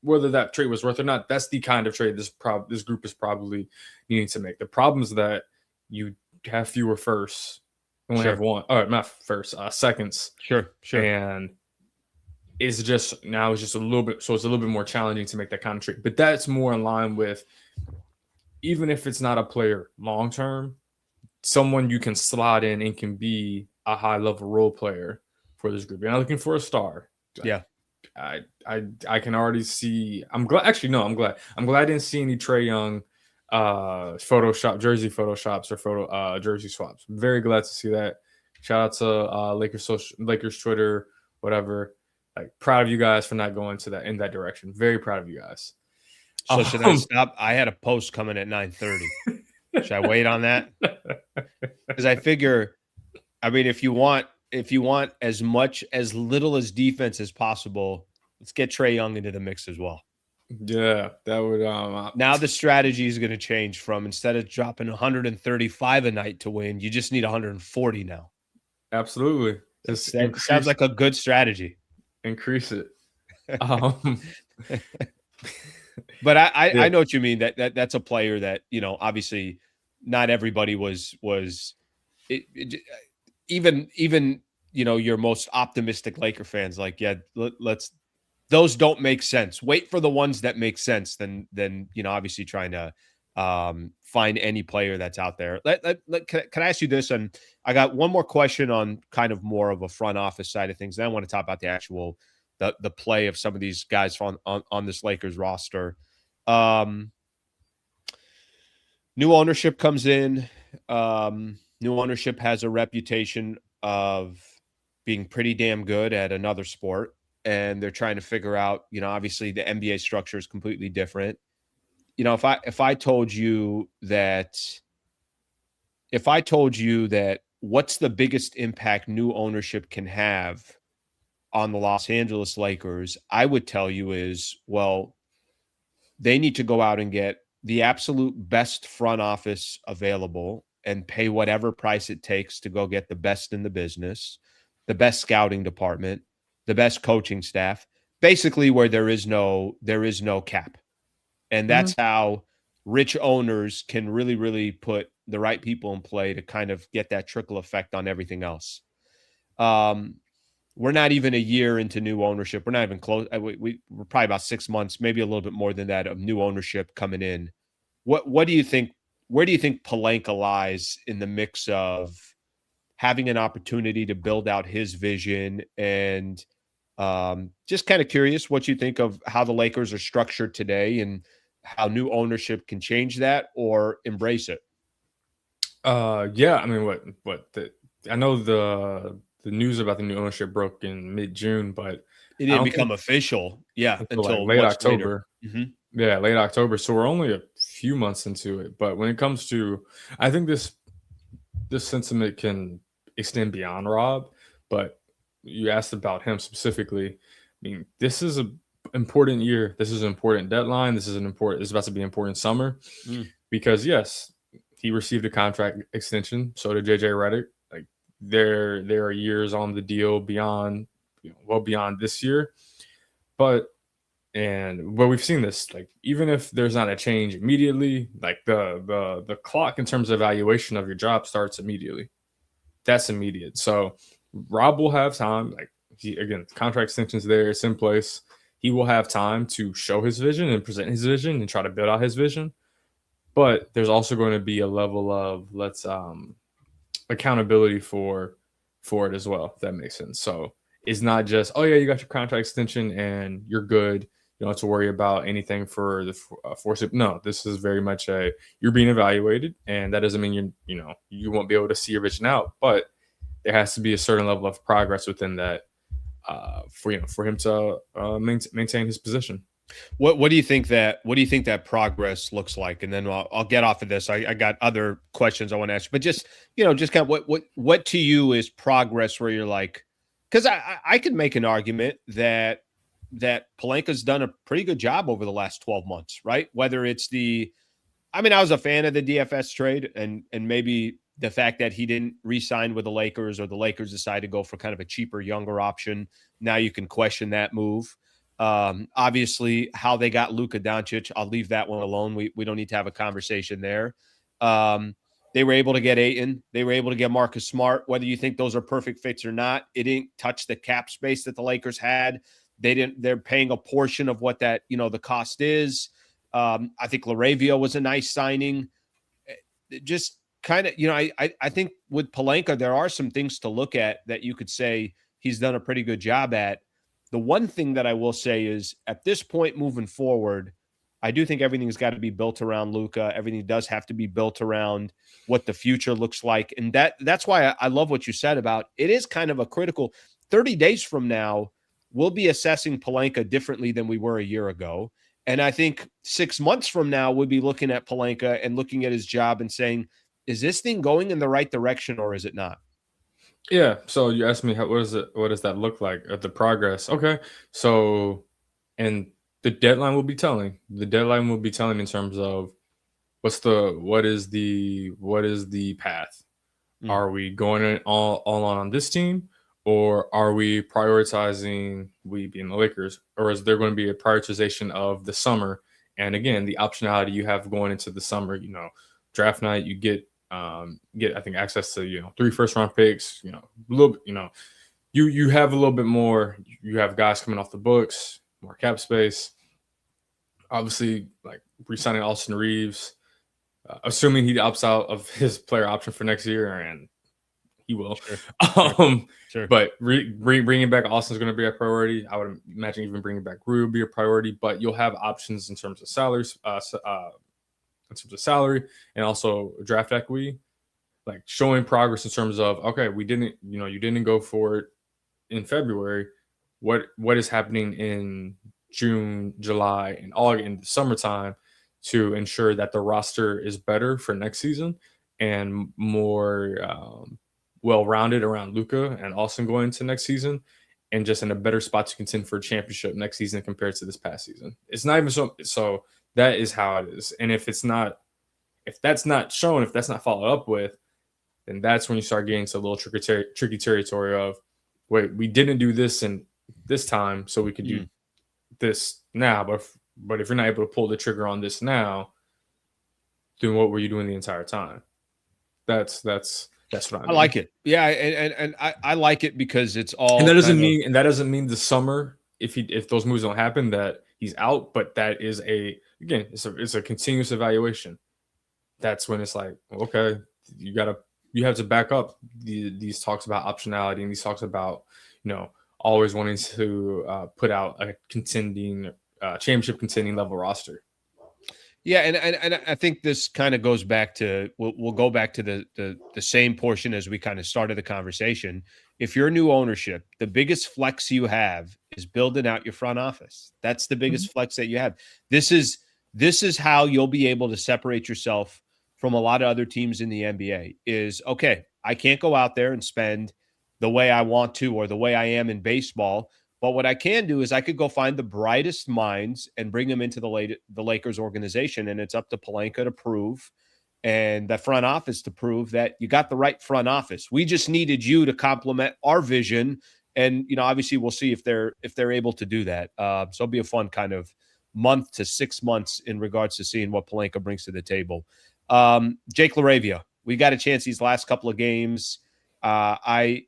Whether that trade was worth it or not, that's the kind of trade this group is probably needing to make. The problem is that you have fewer firsts. Only have one. Not first, seconds. Sure. And it's just a little bit. So it's a little bit more challenging to make that kind of trade. But that's more in line with, even if it's not a player long term, someone you can slot in and can be a high level role player for this group. You're not looking for a star. Yeah. I can already see. I'm glad. Actually, no. I'm glad. I didn't see any Trae Young jersey photoshops or jersey swaps. Very glad to see that. Shout out to Lakers Twitter, whatever. Like, proud of you guys for not going in that direction. Very proud of you guys. So should I stop? I had a post coming at 9:30. Should I wait on that? Because I figure, I mean, if you want as little as defense as possible, let's get Trae Young into the mix as well. Yeah, that would. Now the strategy is going to change from, instead of dropping 135 a night to win, you just need 140 now. Absolutely. That sounds like a good strategy. Increase it. But I know what you mean. That's a player that, obviously not everybody was even your most optimistic Laker fans, like, yeah, those don't make sense. Wait for the ones that make sense. Then obviously trying to find any player that's out there. Can I ask you this? And I got one more question on kind of more of a front office side of things. Then I want to talk about the actual the play of some of these guys on this Lakers roster. New ownership comes in. New ownership has a reputation of being pretty damn good at another sport. And they're trying to figure out, obviously the NBA structure is completely different. If I told you that what's the biggest impact new ownership can have on the Los Angeles Lakers, I would tell you is, well, they need to go out and get the absolute best front office available and pay whatever price it takes to go get the best in the business, the best scouting department, the best coaching staff, basically where there is no cap. And that's how rich owners can really, really put the right people in play to kind of get that trickle effect on everything else. We're not even a year into new ownership. We're not even close. We're probably about 6 months, maybe a little bit more than that, of new ownership coming in. What do you think? Where do you think Pelinka lies in the mix of having an opportunity to build out his vision? And just kind of curious what you think of how the Lakers are structured today and how new ownership can change that or embrace it. Yeah, I mean, I know the news about the new ownership broke in mid-June, but it didn't become official. Yeah, until late October. Mm-hmm. Yeah, late October. So we're only a few months into it. But when it comes to, I think this sentiment can extend beyond Rob. But you asked about him specifically. I mean, this is an important year. This is an important deadline. This is about to be an important summer because yes, he received a contract extension. So did JJ Redick. Like there are years on the deal beyond, well beyond this year. But But we've seen this, like, even if there's not a change immediately, like the clock in terms of evaluation of your job starts immediately. That's immediate. So Rob will have time. Like, again, contract extensions there, it's in place. He will have time to show his vision and present his vision and try to build out his vision. But there's also going to be a level of accountability for it as well, if that makes sense. So it's not just, oh yeah, you got your contract extension and you're good. You don't have to worry about anything for the force. No, this is very much you're being evaluated, and that doesn't mean you won't be able to see your vision out, but there has to be a certain level of progress within that for him to maintain his position. What do you think that progress looks like? And then I'll get off of this. I got other questions I want to ask you, but just kind of what to you is progress where you're like, because I could make an argument that Pelinka's done a pretty good job over the last 12 months, right? Whether it's I was a fan of the DFS trade and maybe the fact that he didn't re-sign with the Lakers, or the Lakers decided to go for kind of a cheaper, younger option. Now you can question that move. Obviously how they got Luka Doncic, I'll leave that one alone. We don't need to have a conversation there. They were able to get Ayton. They were able to get Marcus Smart. Whether you think those are perfect fits or not, it didn't touch the cap space that the Lakers had. They're paying a portion of what that, the cost is. I think LaRavia was a nice signing. Just kind of, I think with Pelinka, there are some things to look at that you could say he's done a pretty good job at. The one thing that I will say is at this point moving forward, I do think everything's got to be built around Luka. Everything does have to be built around what the future looks like. And that's why I love what you said about it is kind of a critical 30 days from now, we'll be assessing Pelinka differently than we were a year ago. And I think 6 months from now, we'll be looking at Pelinka and looking at his job and saying, is this thing going in the right direction or is it not? Yeah. So you asked me, what does that look like at the progress? Okay. So, and the deadline will be telling. The deadline will be telling in terms of what is the path? Are we going all on this team, or are we prioritizing, we being the Lakers, or is there going to be a prioritization of the summer? And again, the optionality you have going into the summer, draft night, you get I think access to 3 first-round picks, a little, you have a little bit more. You have guys coming off the books, more cap space. Obviously, like re-signing Austin Reaves, assuming he opts out of his player option for next year, and he will. Sure. But bringing back Austin is going to be a priority. I would imagine even bringing back Rue would be a priority. But you'll have options in terms of salaries, and also draft equity, like showing progress in terms of, okay, you didn't go for it in February. What is happening in June, July, and August in the summertime to ensure that the roster is better for next season and more well-rounded around Luka and Austin going into next season, and just in a better spot to contend for a championship next season compared to this past season. It's not even so that is how it is. And if that's not shown, if that's not followed up with, then that's when you start getting to a little tricky territory of, wait, we didn't do this in this time, so we could do this now. But if you're not able to pull the trigger on this now, then what were you doing the entire time? That's what I mean. I like it. Yeah, and I like it because it's all. And that doesn't mean the summer, if those moves don't happen, that he's out. But that is it's a continuous evaluation. That's when it's like, okay, you have to back up these talks about optionality and these talks about always wanting to put out a contending championship contending level roster. Yeah, and I think this kind of goes back to we'll go back to the same portion as we kind of started the conversation. If you're new ownership, the biggest flex you have is building out your front office. That's the biggest flex that you have. This is how you'll be able to separate yourself from a lot of other teams in the NBA. Is, okay, I can't go out there and spend the way I want to or the way I am in baseball. But what I can do is I could go find the brightest minds and bring them into the Lakers organization. And it's up to Pelinka to prove, and the front office to prove that you got the right front office. We just needed you to complement our vision And, obviously we'll see if they're able to do that. So it'll be a fun kind of month to 6 months in regards to seeing what Pelinka brings to the table. Jake LaRavia, we got a chance these last couple of games. I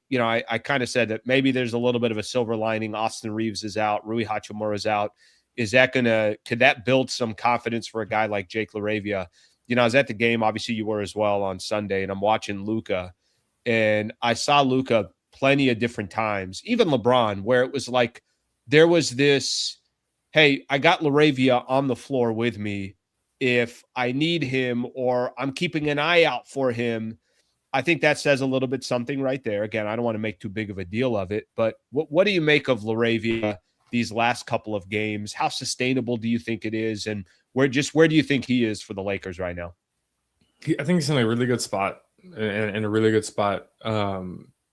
kind of said that maybe there's a little bit of a silver lining. Austin Reaves is out. Rui Hachimura's out. Could that build some confidence for a guy like Jake LaRavia? I was at the game. Obviously you were as well on Sunday, and I'm watching Luka, and I saw Luka plenty of different times, even LeBron, where it was like there was this, hey, I got LaRavia on the floor with me if I need him, or I'm keeping an eye out for him. I think that says a little bit something right there. Again, I don't want to make too big of a deal of it, but what do you make of LaRavia these last couple of games? How sustainable do you think it is? And where do you think he is for the Lakers right now? I think he's in a really good spot, in a really good spot.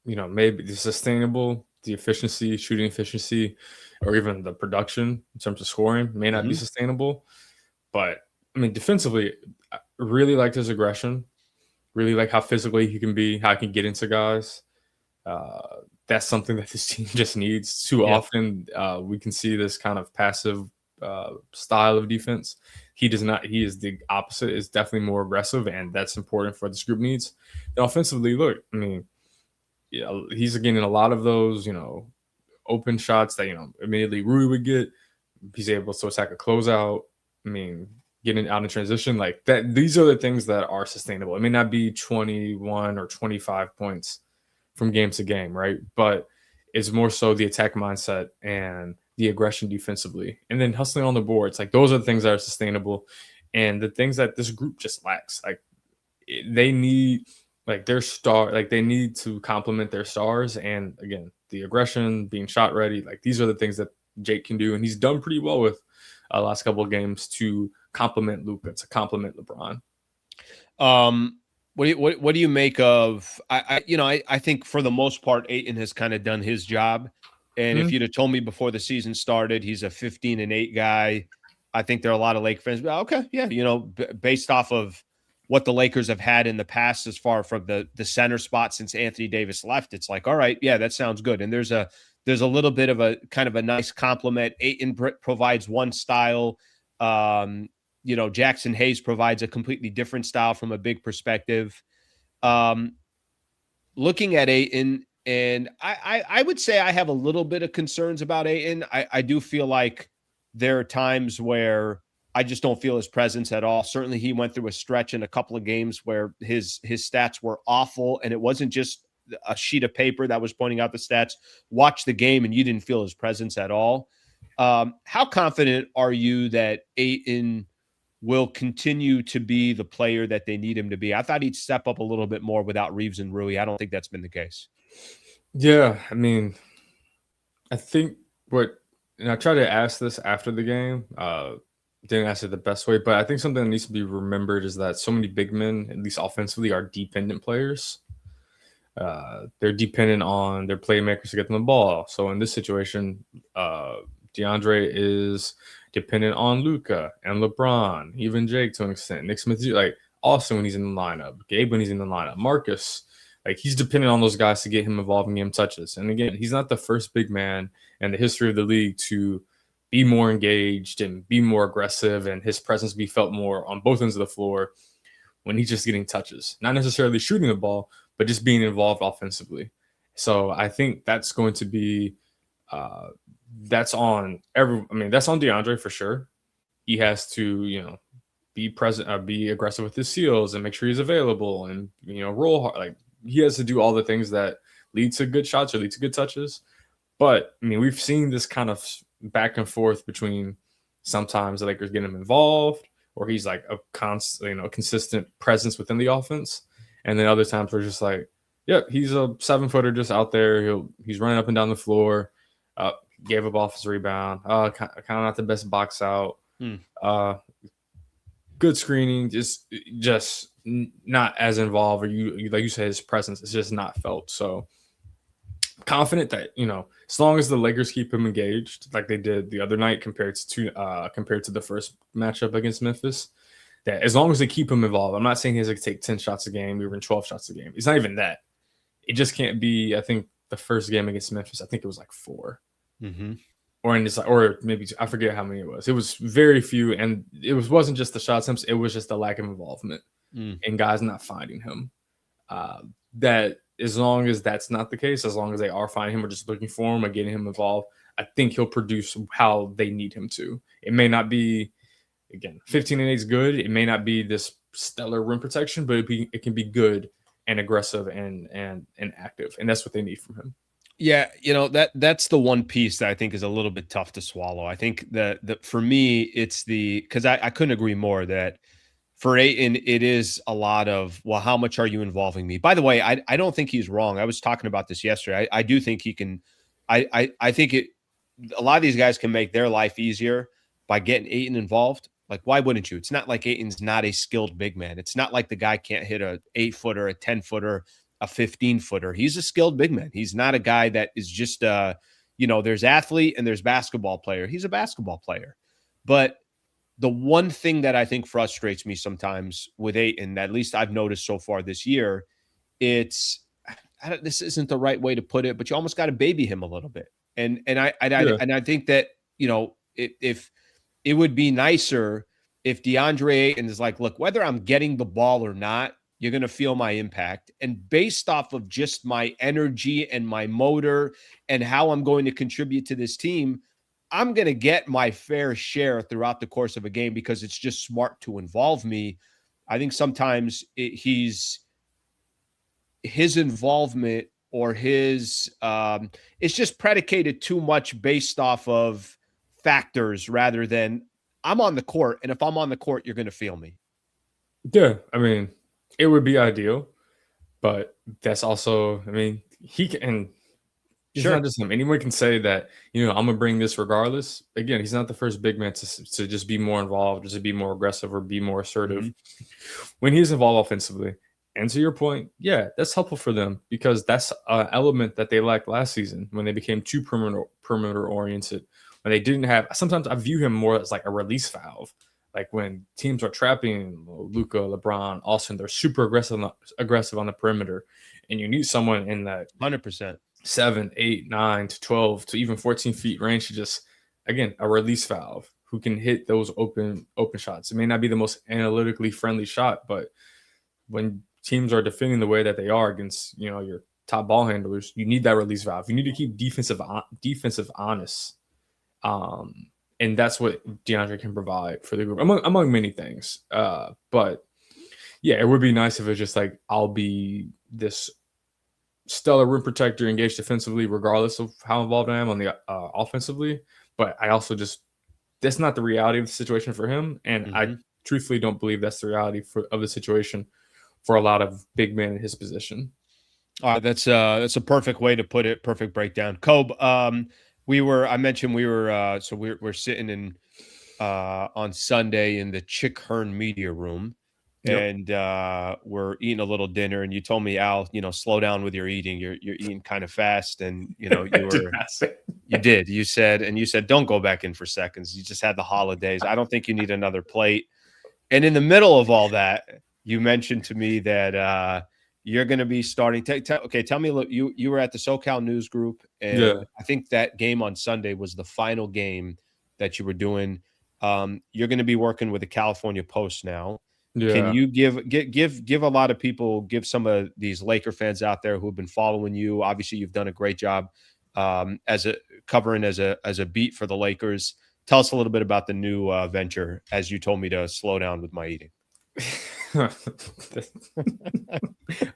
Maybe the sustainable, the efficiency, shooting efficiency, or even the production in terms of scoring may not be sustainable. But I mean, defensively, I really liked his aggression. Really like how physically he can be, how he can get into guys. That's something that this team just needs. Too often, we can see this kind of passive style of defense. He does not. He is the opposite. Is definitely more aggressive, and that's important for this group needs. And offensively, look, I mean, he's getting a lot of those, open shots that immediately Rui would get. He's able to attack a closeout. I mean, getting out in transition like that. These are the things that are sustainable. It may not be 21 or 25 points from game to game, right? But it's more so the attack mindset and the aggression defensively, and then hustling on the boards. Like those are the things that are sustainable, and the things that this group just lacks. Like they need, like their star, like they need to complement their stars. And again, the aggression, being shot ready, like these are the things that Jake can do, and he's done pretty well with last couple of games to complement Luka, to complement LeBron. What do you make of? I think for the most part, Ayton has kind of done his job. And if you'd have told me before the season started, he's a 15-8 guy, I think there are a lot of Lake fans. Okay, yeah, based off of what the Lakers have had in the past, as far from the center spot since Anthony Davis left, it's like, all right, yeah, that sounds good. And there's a little bit of a kind of a nice compliment. Ayton provides one style. Jackson Hayes provides a completely different style from a big perspective. Looking at Ayton, and I would say I have a little bit of concerns about Ayton. I do feel like there are times where I just don't feel his presence at all. Certainly he went through a stretch in a couple of games where his stats were awful, and it wasn't just a sheet of paper that was pointing out the stats. Watch the game and you didn't feel his presence at all. How confident are you that Ayton will continue to be the player that they need him to be? I thought he'd step up a little bit more without Reaves and Rui. I don't think that's been the case. Yeah, I mean, I think and I tried to ask this after the game, didn't ask it the best way, but I think something that needs to be remembered is that so many big men, at least offensively, are dependent players. They're dependent on their playmakers to get them the ball. So in this situation, Deandre is dependent on Luka and LeBron, even Jake to an extent. Nick Smith, like Austin when he's in the lineup, Gabe when he's in the lineup, Marcus, like he's dependent on those guys to get him involved in game touches. And again, he's not the first big man in the history of the league to be more engaged and be more aggressive, and his presence be felt more on both ends of the floor when he's just getting touches, not necessarily shooting the ball, but just being involved offensively. So I think that's going to be that's on Deandre for sure. He has to, be present, be aggressive with his seals and make sure he's available and, roll hard. Like he has to do all the things that lead to good shots or lead to good touches. But I mean, we've seen this kind of back and forth between sometimes the Lakers get him involved or he's like a constant, consistent presence within the offense. And then other times we're just like, yep, he's a 7-footer just out there. He's running up and down the floor. Gave up off his rebound. Kind of not the best box out. Good screening, just not as involved. Or you like you said, his presence is just not felt. So confident that as long as the Lakers keep him engaged, like they did the other night compared to the first matchup against Memphis, that as long as they keep him involved, I'm not saying he has to take 10 shots a game, even 12 shots a game. It's not even that. It just can't be. I think the first game against Memphis, I think it was like 4. Mm-hmm. Or maybe I forget how many it was. It was very few, and it wasn't just the shot attempts. It was just the lack of involvement and guys not finding him. That as long as that's not the case, as long as they are finding him or just looking for him or getting him involved, I think he'll produce how they need him to. It may not be, again, 15 and 8 is good. It may not be this stellar rim protection, but it can be good and aggressive and active, and that's what they need from him. Yeah, that's the one piece that I think is a little bit tough to swallow. I think that for me, it's because I couldn't agree more that for Ayton, it is a lot of, well, how much are you involving me? By the way, I don't think he's wrong. I was talking about this yesterday. I do think he can. I think a lot of these guys can make their life easier by getting Ayton involved. Like, why wouldn't you? It's not like Ayton's not a skilled big man. It's not like the guy can't hit a 8-footer, a 10-footer, a 15-footer. He's a skilled big man. He's not a guy that is just, there's athlete and there's basketball player. He's a basketball player. But the one thing that I think frustrates me sometimes with Ayton, at least I've noticed so far this year, this isn't the right way to put it, but you almost got to baby him a little bit. And I think that, if it would be nicer if Deandre Ayton is like, look, whether I'm getting the ball or not, you're going to feel my impact. And based off of just my energy and my motor and how I'm going to contribute to this team, I'm going to get my fair share throughout the course of a game because it's just smart to involve me. I think sometimes his involvement or it's just predicated too much based off of factors rather than I'm on the court. And if I'm on the court, you're going to feel me. Yeah. I mean, it would be ideal, but that's also, he can, it's not just him. Anyone can say that, I'm going to bring this regardless. Again, he's not the first big man to just be more involved, just to be more aggressive or be more assertive. When he's involved offensively, and to your point, yeah, that's helpful for them because that's an element that they lacked last season when they became too perimeter oriented. When they didn't have, sometimes I view him more as like a release valve. Like when teams are trapping Luka, LeBron, Austin, they're super aggressive on the perimeter, and you need someone in that 100%. 7, 8, 9 to 12 to even 14 feet range to just, again, a release valve who can hit those open shots. It may not be the most analytically friendly shot, but when teams are defending the way that they are against, your top ball handlers, you need that release valve. You need to keep defensive honest. And that's what Deandre can provide for the group, among many things. But yeah, it would be nice if it's just like, I'll be this stellar rim protector engaged defensively, regardless of how involved I am on the offensively. But I also that's not the reality of the situation for him. And I truthfully don't believe that's the reality of the situation for a lot of big men in his position. That's a perfect way to put it. Perfect breakdown. Khobi, I mentioned we were we're sitting in on Sunday in the Chick Hearn media room. Yep. And we're eating a little dinner, and you told me, Al, slow down with your eating. You're eating kind of fast, and you did. You said, don't go back in for seconds. You just had the holidays. I don't think you need another plate. And in the middle of all that, you mentioned to me that you're going to be starting. Tell me, look, you were at the SoCal News Group, and I think that game on Sunday was the final game that you were doing. You're going to be working with the California Post now. Yeah. Can you give a lot of people, give some of these Laker fans out there who have been following you? Obviously, you've done a great job covering as a beat for the Lakers. Tell us a little bit about the new venture, as you told me to slow down with my eating.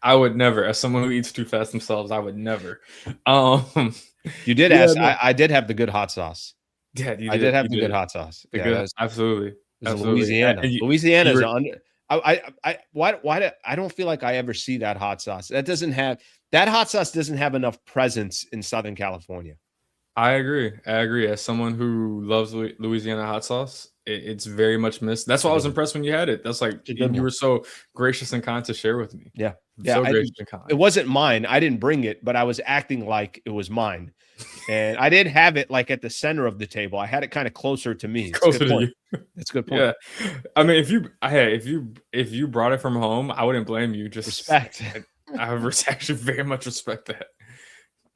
I would never, as someone who eats too fast themselves, I would never. You did ask. No. I did have the good hot sauce. Yeah, I did have the good hot sauce. Absolutely. Louisiana. Louisiana is under. I don't feel like I ever see that hot sauce. That hot sauce doesn't have enough presence in Southern California. I agree. As someone who loves Louisiana hot sauce, it's very much missed. That's why I was impressed when you had it. That's like you were so gracious and kind to share with me. Yeah. So gracious and kind. It wasn't mine. I didn't bring it, but I was acting like it was mine. And I did have it like at the center of the table. I had it kind of closer to me. Closer to you. That's a good point. Yeah. I mean, if you brought it from home, I wouldn't blame you. Just respect. I actually very much respect that.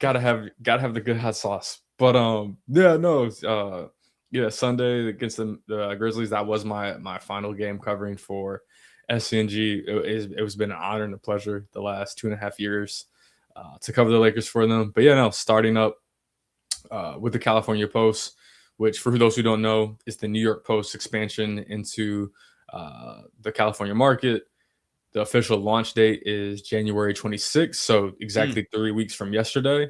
gotta have the good hot sauce. But yeah, no, yeah, Sunday against the Grizzlies, that was my final game covering for SCNG. It was been an honor and a pleasure the last 2.5 years to cover the Lakers for them. But yeah, no, starting up with the California Post, which for those who don't know is the New York Post expansion into the California market. The official launch date is January 26th, so exactly 3 weeks from yesterday.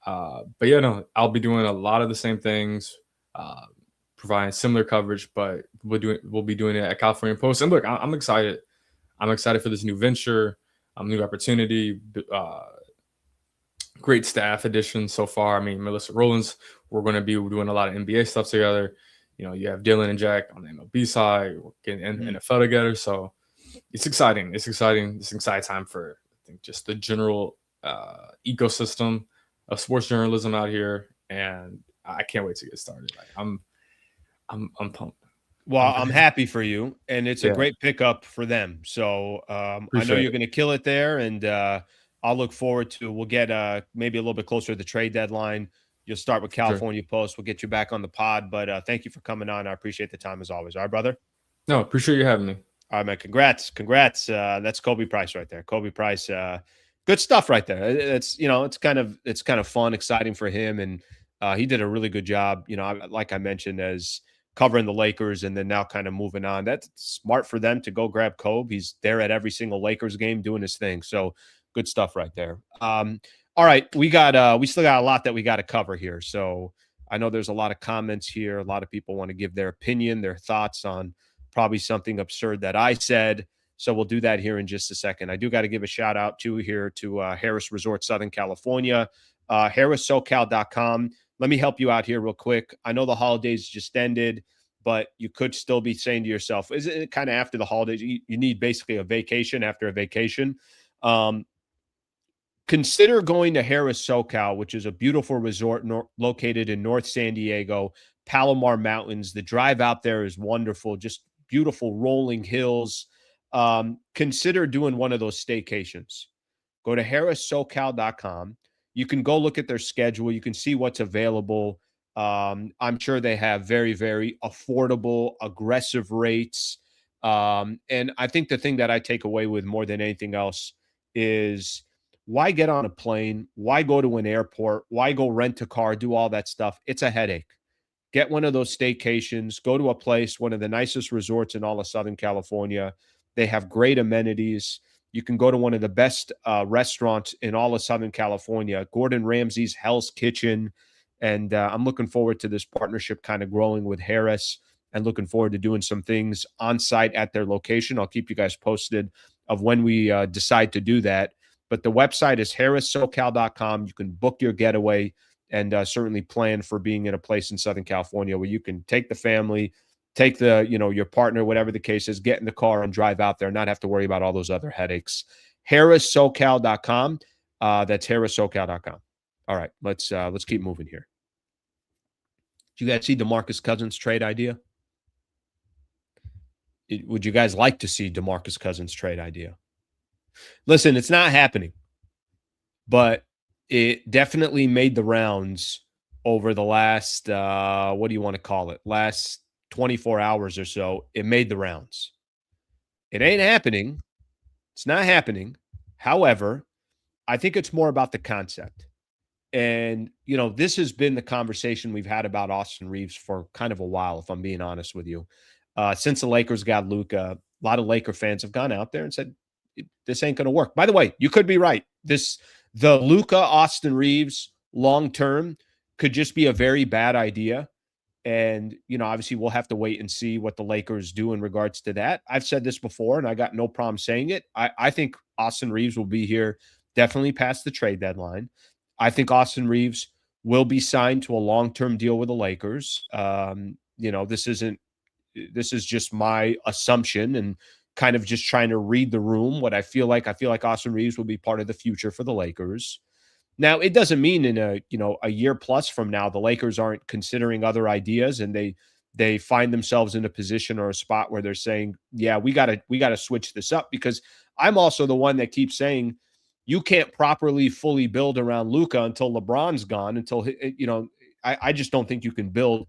But yeah, no, I'll be doing a lot of the same things, providing similar coverage, but we'll be doing it at California Post. And look, I'm excited. I'm excited for this new venture, new opportunity. Great staff addition so far. I mean, Melissa Rollins, we're going to be doing a lot of NBA stuff together. You know, you have Dillon and Jack on the MLB side, we're getting NFL together. So it's exciting. It's exciting. It's an exciting time for, I think, just the general ecosystem of sports journalism out here, and I can't wait to get started. Like, I'm pumped. Well, I'm happy for you, and it's a great pickup for them. So I know you're going to kill it there, and I'll look forward to. We'll get maybe a little bit closer to the trade deadline. You'll start with California Post. We'll get you back on the pod, but thank you for coming on. I appreciate the time as always. All right, brother. No, appreciate you having me. All right, man. Congrats. That's Khobi Price right there. Khobi Price. Good stuff right there. It's kind of fun, exciting for him, and he did a really good job. You know, like I mentioned, as covering the Lakers, and then now kind of moving on. That's smart for them to go grab Khobi. He's there at every single Lakers game doing his thing. So good stuff right there. All right, we still got a lot that we got to cover here. So I know there's a lot of comments here. A lot of people want to give their opinion, their thoughts on probably something absurd that I said. So we'll do that here in just a second. I do got to give a shout out to Harris Resort, Southern California, harrissocal.com. Let me help you out here real quick. I know the holidays just ended, but you could still be saying to yourself, is it kind of after the holidays? You need basically a vacation after a vacation. Consider going to Harris SoCal, which is a beautiful resort located in North San Diego, Palomar Mountains. The drive out there is wonderful, just beautiful rolling hills. Consider doing one of those staycations. Go to harrissocal.com. You can go look at their schedule. You can see what's available. I'm sure they have very, very affordable, aggressive rates. And I think the thing that I take away with more than anything else is, why get on a plane? Why go to an airport? Why go rent a car, do all that stuff? It's a headache. Get one of those staycations. Go to a place, one of the nicest resorts in all of Southern California. They have great amenities. You can go to one of the best restaurants in all of Southern California, Gordon Ramsay's Hell's Kitchen. And I'm looking forward to this partnership kind of growing with Harris, and looking forward to doing some things on site at their location. I'll keep you guys posted of when we decide to do that. But the website is harrissocal.com. You can book your getaway and certainly plan for being in a place in Southern California where you can take the family, take your partner, whatever the case is, get in the car and drive out there and not have to worry about all those other headaches. harrissocal.com. That's harrissocal.com. All right, let's keep moving here. Did you guys see DeMarcus Cousins trade idea? Would you guys like to see DeMarcus Cousins trade idea? Listen, it's not happening, but it definitely made the rounds over the last, what do you want to call it? Last 24 hours or so. It made the rounds. It ain't happening. It's not happening. However, I think it's more about the concept. And, this has been the conversation we've had about Austin Reaves for kind of a while, if I'm being honest with you. Since the Lakers got Luka, a lot of Laker fans have gone out there and said, this ain't going to work. By the way, you could be right. The Luka Austin Reaves long-term could just be a very bad idea. And, obviously we'll have to wait and see what the Lakers do in regards to that. I've said this before, and I got no problem saying it. I think Austin Reaves will be here definitely past the trade deadline. I think Austin Reaves will be signed to a long-term deal with the Lakers. This is just my assumption and kind of just trying to read the room. What I feel like Austin Reaves will be part of the future for the Lakers. Now, it doesn't mean in a year plus from now, the Lakers aren't considering other ideas and they find themselves in a position or a spot where they're saying, yeah, we gotta switch this up, because I'm also the one that keeps saying, you can't properly fully build around Luka until LeBron's gone, until, I just don't think you can build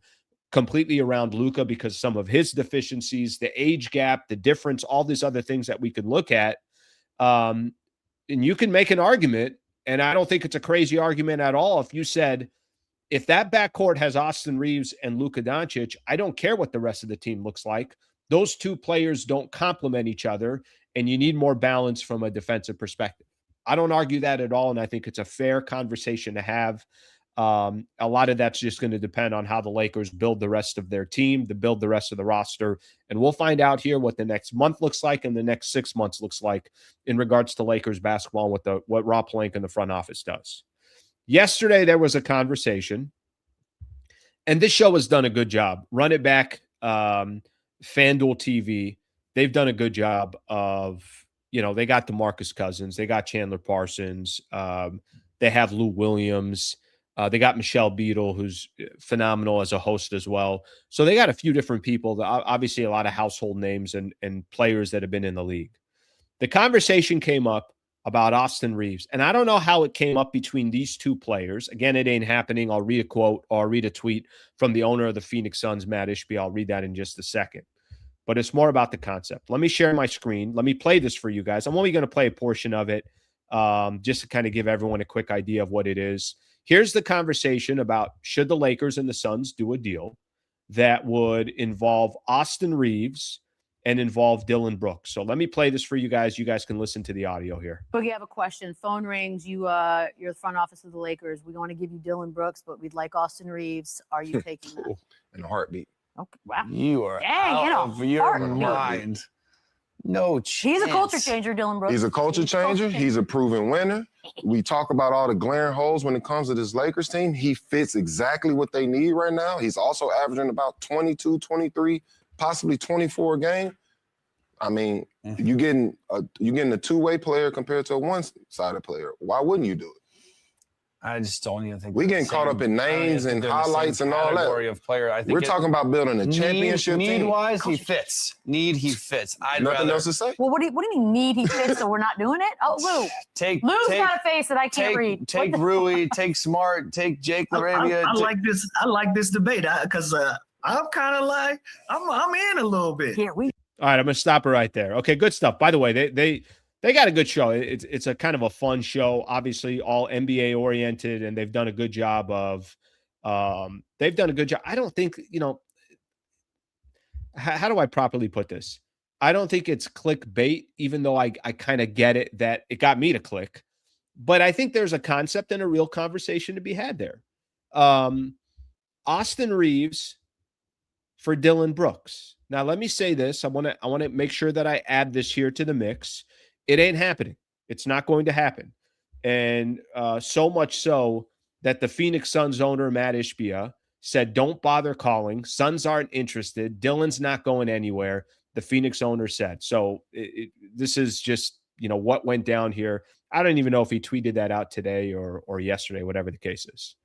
completely around Luka because some of his deficiencies, the age gap, the difference, all these other things that we could look at. And you can make an argument, and I don't think it's a crazy argument at all. If you said, if that backcourt has Austin Reaves and Luka Doncic, I don't care what the rest of the team looks like. Those two players don't complement each other, and you need more balance from a defensive perspective. I don't argue that at all, and I think it's a fair conversation to have. A lot of that's just going to depend on how the Lakers build the rest of their team, to build the rest of the roster. And we'll find out here what the next month looks like and the next 6 months looks like in regards to Lakers basketball and what Rob Pelinka in the front office does. Yesterday, there was a conversation, and this show has done a good job. Run It Back, FanDuel TV, they've done a good job of, they got DeMarcus Cousins, they got Chandler Parsons, they have Lou Williams, they got Michelle Beadle, who's phenomenal as a host as well. So they got a few different people, obviously a lot of household names and players that have been in the league. The conversation came up about Austin Reaves, and I don't know how it came up between these two players. Again, it ain't happening. I'll read a quote or I'll read a tweet from the owner of the Phoenix Suns, Matt Ishby. I'll read that in just a second. But it's more about the concept. Let me share my screen. Let me play this for you guys. I'm only going to play a portion of it just to kind of give everyone a quick idea of what it is. Here's the conversation about should the Lakers and the Suns do a deal that would involve Austin Reaves and involve Dillon Brooks. So let me play this for you guys. You guys can listen to the audio here. Boogie, I have a question. Phone rings. You're the front office of the Lakers. We want to give you Dillon Brooks, but we'd like Austin Reaves. Are you taking that? In a heartbeat. Okay. Wow. You are Dang, out of your heartbeat. mind. No chance. He's a culture changer, Dillon Brooks. He's a culture changer. He's a proven winner. We talk about all the glaring holes when it comes to this Lakers team. He fits exactly what they need right now. He's also averaging about 22, 23, possibly 24 a game. I mean, you're getting a two-way player compared to a one-sided player. Why wouldn't you do it? I just don't even think we getting caught up in names and highlights and all that. Of player. I think we're talking about building a championship team. Need-wise, he fits. He fits. Nothing else to say. Well, what do you mean need he fits, so we're not doing it? Oh, Lou. Lou's got a face that I can't read. Take Rui, take Smart, take Jake LaRavia. I like this debate because I'm kind of like I'm in a little bit. Here we. All right, I'm going to stop it right there. Okay, good stuff. By the way, they got a good show. It's a kind of a fun show, obviously all NBA oriented, and they've done a good job of I don't think, how do I properly put this? I don't think it's clickbait, even though I kind of get it that it got me to click. But I think there's a concept and a real conversation to be had there. Austin Reaves for Dillon Brooks. Now, let me say this. I want to make sure that I add this here to the mix. It ain't happening. It's not going to happen. And so much so that the Phoenix Suns owner, Matt Ishbia, said, don't bother calling. Suns aren't interested. Dillon's not going anywhere. The Phoenix owner said. So this is just, what went down here. I don't even know if he tweeted that out today or yesterday, whatever the case is.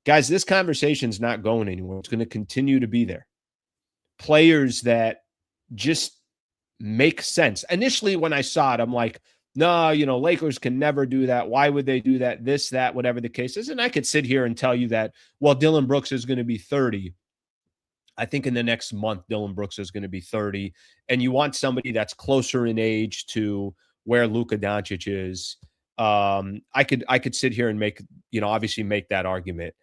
Guys, this conversation's not going anywhere. It's going to continue to be there. Players that just make sense. Initially, when I saw it, I'm like, no, Lakers can never do that. Why would they do that? This, that, whatever the case is. And I could sit here and tell you that, well, Dillon Brooks is going to be 30. I think in the next month, Dillon Brooks is going to be 30. And you want somebody that's closer in age to where Luka Doncic is. I could sit here and make, obviously make that argument.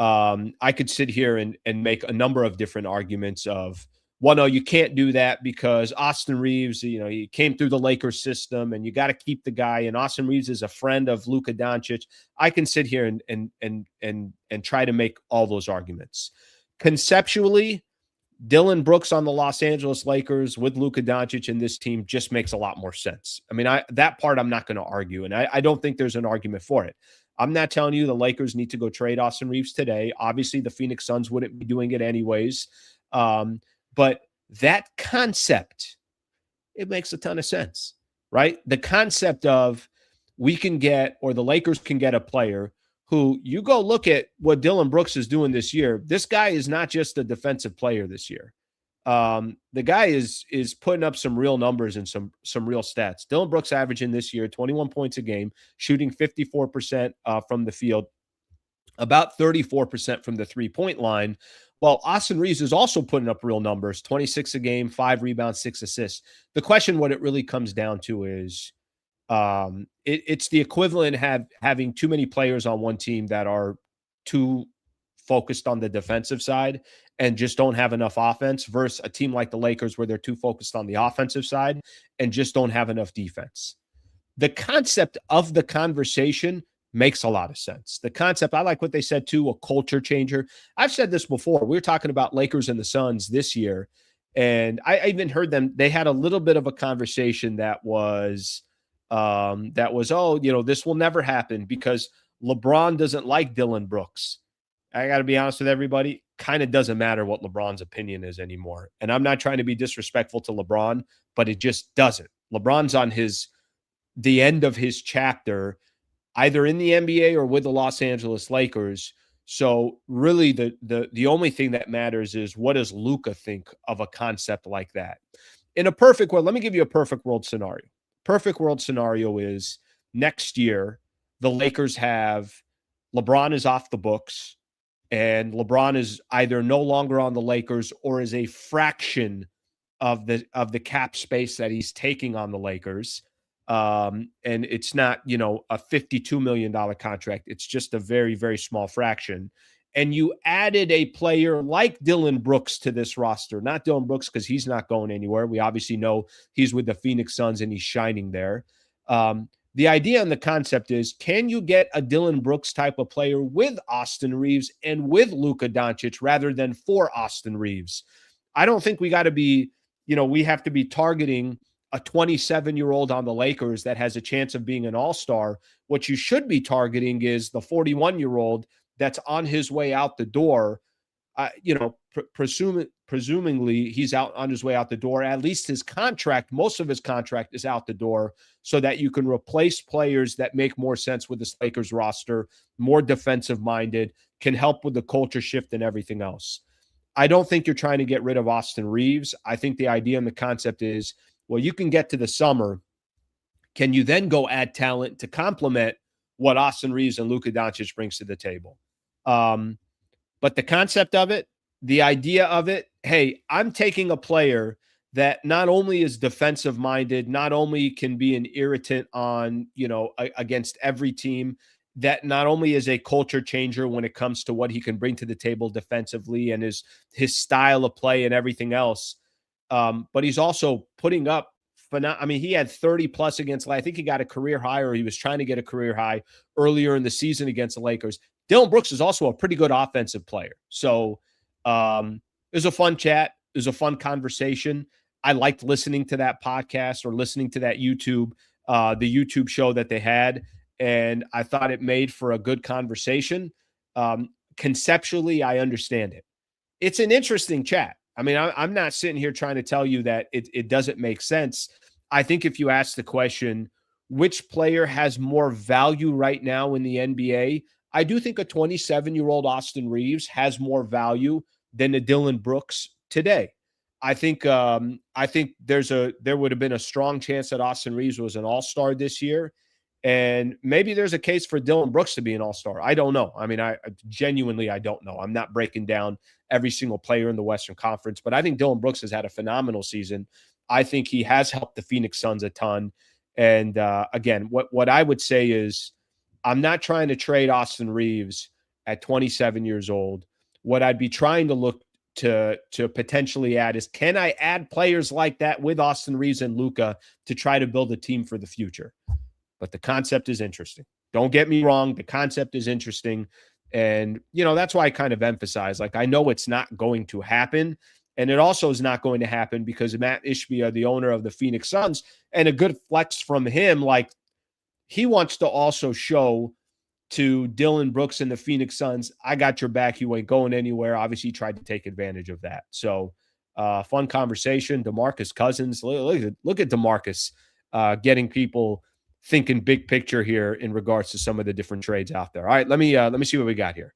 I could sit here and make a number of different arguments of, well, no, you can't do that because Austin Reaves, he came through the Lakers system and you got to keep the guy. And Austin Reaves is a friend of Luka Doncic. I can sit here and try to make all those arguments. Conceptually, Dillon Brooks on the Los Angeles Lakers with Luka Doncic and this team just makes a lot more sense. I mean, that part I'm not going to argue, and I don't think there's an argument for it. I'm not telling you the Lakers need to go trade Austin Reaves today. Obviously, the Phoenix Suns wouldn't be doing it anyways. But that concept, it makes a ton of sense, right? The concept of we can get, or the Lakers can get a player who you go look at what Dillon Brooks is doing this year. This guy is not just a defensive player this year. The guy is putting up some real numbers and some real stats. Dillon Brooks averaging this year 21 points a game, shooting 54% from the field, about 34% from the three-point line. While Austin Reaves is also putting up real numbers, 26 a game, 5 rebounds, 6 assists. The question, what it really comes down to is it's the equivalent having too many players on one team that are too focused on the defensive side and just don't have enough offense versus a team like the Lakers where they're too focused on the offensive side and just don't have enough defense. The concept of the conversation makes a lot of sense. The concept, I like what they said too, a culture changer. I've said this before. We were talking about Lakers and the Suns this year, and I even heard them. They had a little bit of a conversation that was, oh, this will never happen because LeBron doesn't like Dillon Brooks. I got to be honest with everybody. Kind of doesn't matter what LeBron's opinion is anymore. And I'm not trying to be disrespectful to LeBron, but it just doesn't. LeBron's on the end of his chapter, either in the NBA or with the Los Angeles Lakers. So really the only thing that matters is what does Luka think of a concept like that? In a perfect world, let me give you a perfect world scenario. Perfect world scenario is next year, the Lakers have LeBron is off the books and LeBron is either no longer on the Lakers or is a fraction of the cap space that he's taking on the Lakers. And it's not, a $52 million contract. It's just a very, very small fraction. And you added a player like Dillon Brooks to this roster, not Dillon Brooks because he's not going anywhere. We obviously know he's with the Phoenix Suns and he's shining there. The idea and the concept is, can you get a Dillon Brooks type of player with Austin Reaves and with Luka Doncic rather than for Austin Reaves? I don't think we got to be, we have to be targeting a 27-year-old on the Lakers that has a chance of being an all-star. What you should be targeting is the 41-year-old that's on his way out the door. Presumably he's out on his way out the door. At least his contract, most of his contract is out the door so that you can replace players that make more sense with this Lakers roster, more defensive-minded, can help with the culture shift and everything else. I don't think you're trying to get rid of Austin Reaves. I think the idea and the concept is, well, you can get to the summer. Can you then go add talent to complement what Austin Reaves and Luka Doncic brings to the table? But the concept of it, the idea of it, hey, I'm taking a player that not only is defensive minded, not only can be an irritant on, against every team, that not only is a culture changer when it comes to what he can bring to the table defensively and his style of play and everything else. But he's also putting up, he had 30 plus against, I think he got a career high, or he was trying to get a career high earlier in the season against the Lakers. Dillon Brooks is also a pretty good offensive player. So it was a fun chat. It was a fun conversation. I liked listening to that podcast or listening to that the YouTube show that they had. And I thought it made for a good conversation. Conceptually, I understand it. It's an interesting chat. I'm not sitting here trying to tell you that it doesn't make sense. I think if you ask the question, which player has more value right now in the NBA, I do think a 27-year-old Austin Reaves has more value than a Dillon Brooks today. I think there would have been a strong chance that Austin Reaves was an all-star this year. And maybe there's a case for Dillon Brooks to be an all-star. I don't know. I genuinely don't know. I'm not breaking down every single player in the Western Conference, but I think Dillon Brooks has had a phenomenal season. I think he has helped the Phoenix Suns a ton. And again, what I would say is I'm not trying to trade Austin Reaves at 27 years old. What I'd be trying to look to potentially add is, can I add players like that with Austin Reaves and Luka to try to build a team for the future? But the concept is interesting. Don't get me wrong. The concept is interesting. And, that's why I kind of emphasize, I know it's not going to happen. And it also is not going to happen because Matt Ishbia, the owner of the Phoenix Suns, and a good flex from him, he wants to also show to Dillon Brooks and the Phoenix Suns, I got your back. You ain't going anywhere. Obviously, he tried to take advantage of that. So, fun conversation. DeMarcus Cousins. Look at DeMarcus getting people thinking big picture here in regards to some of the different trades out there. All right, let me see what we got here.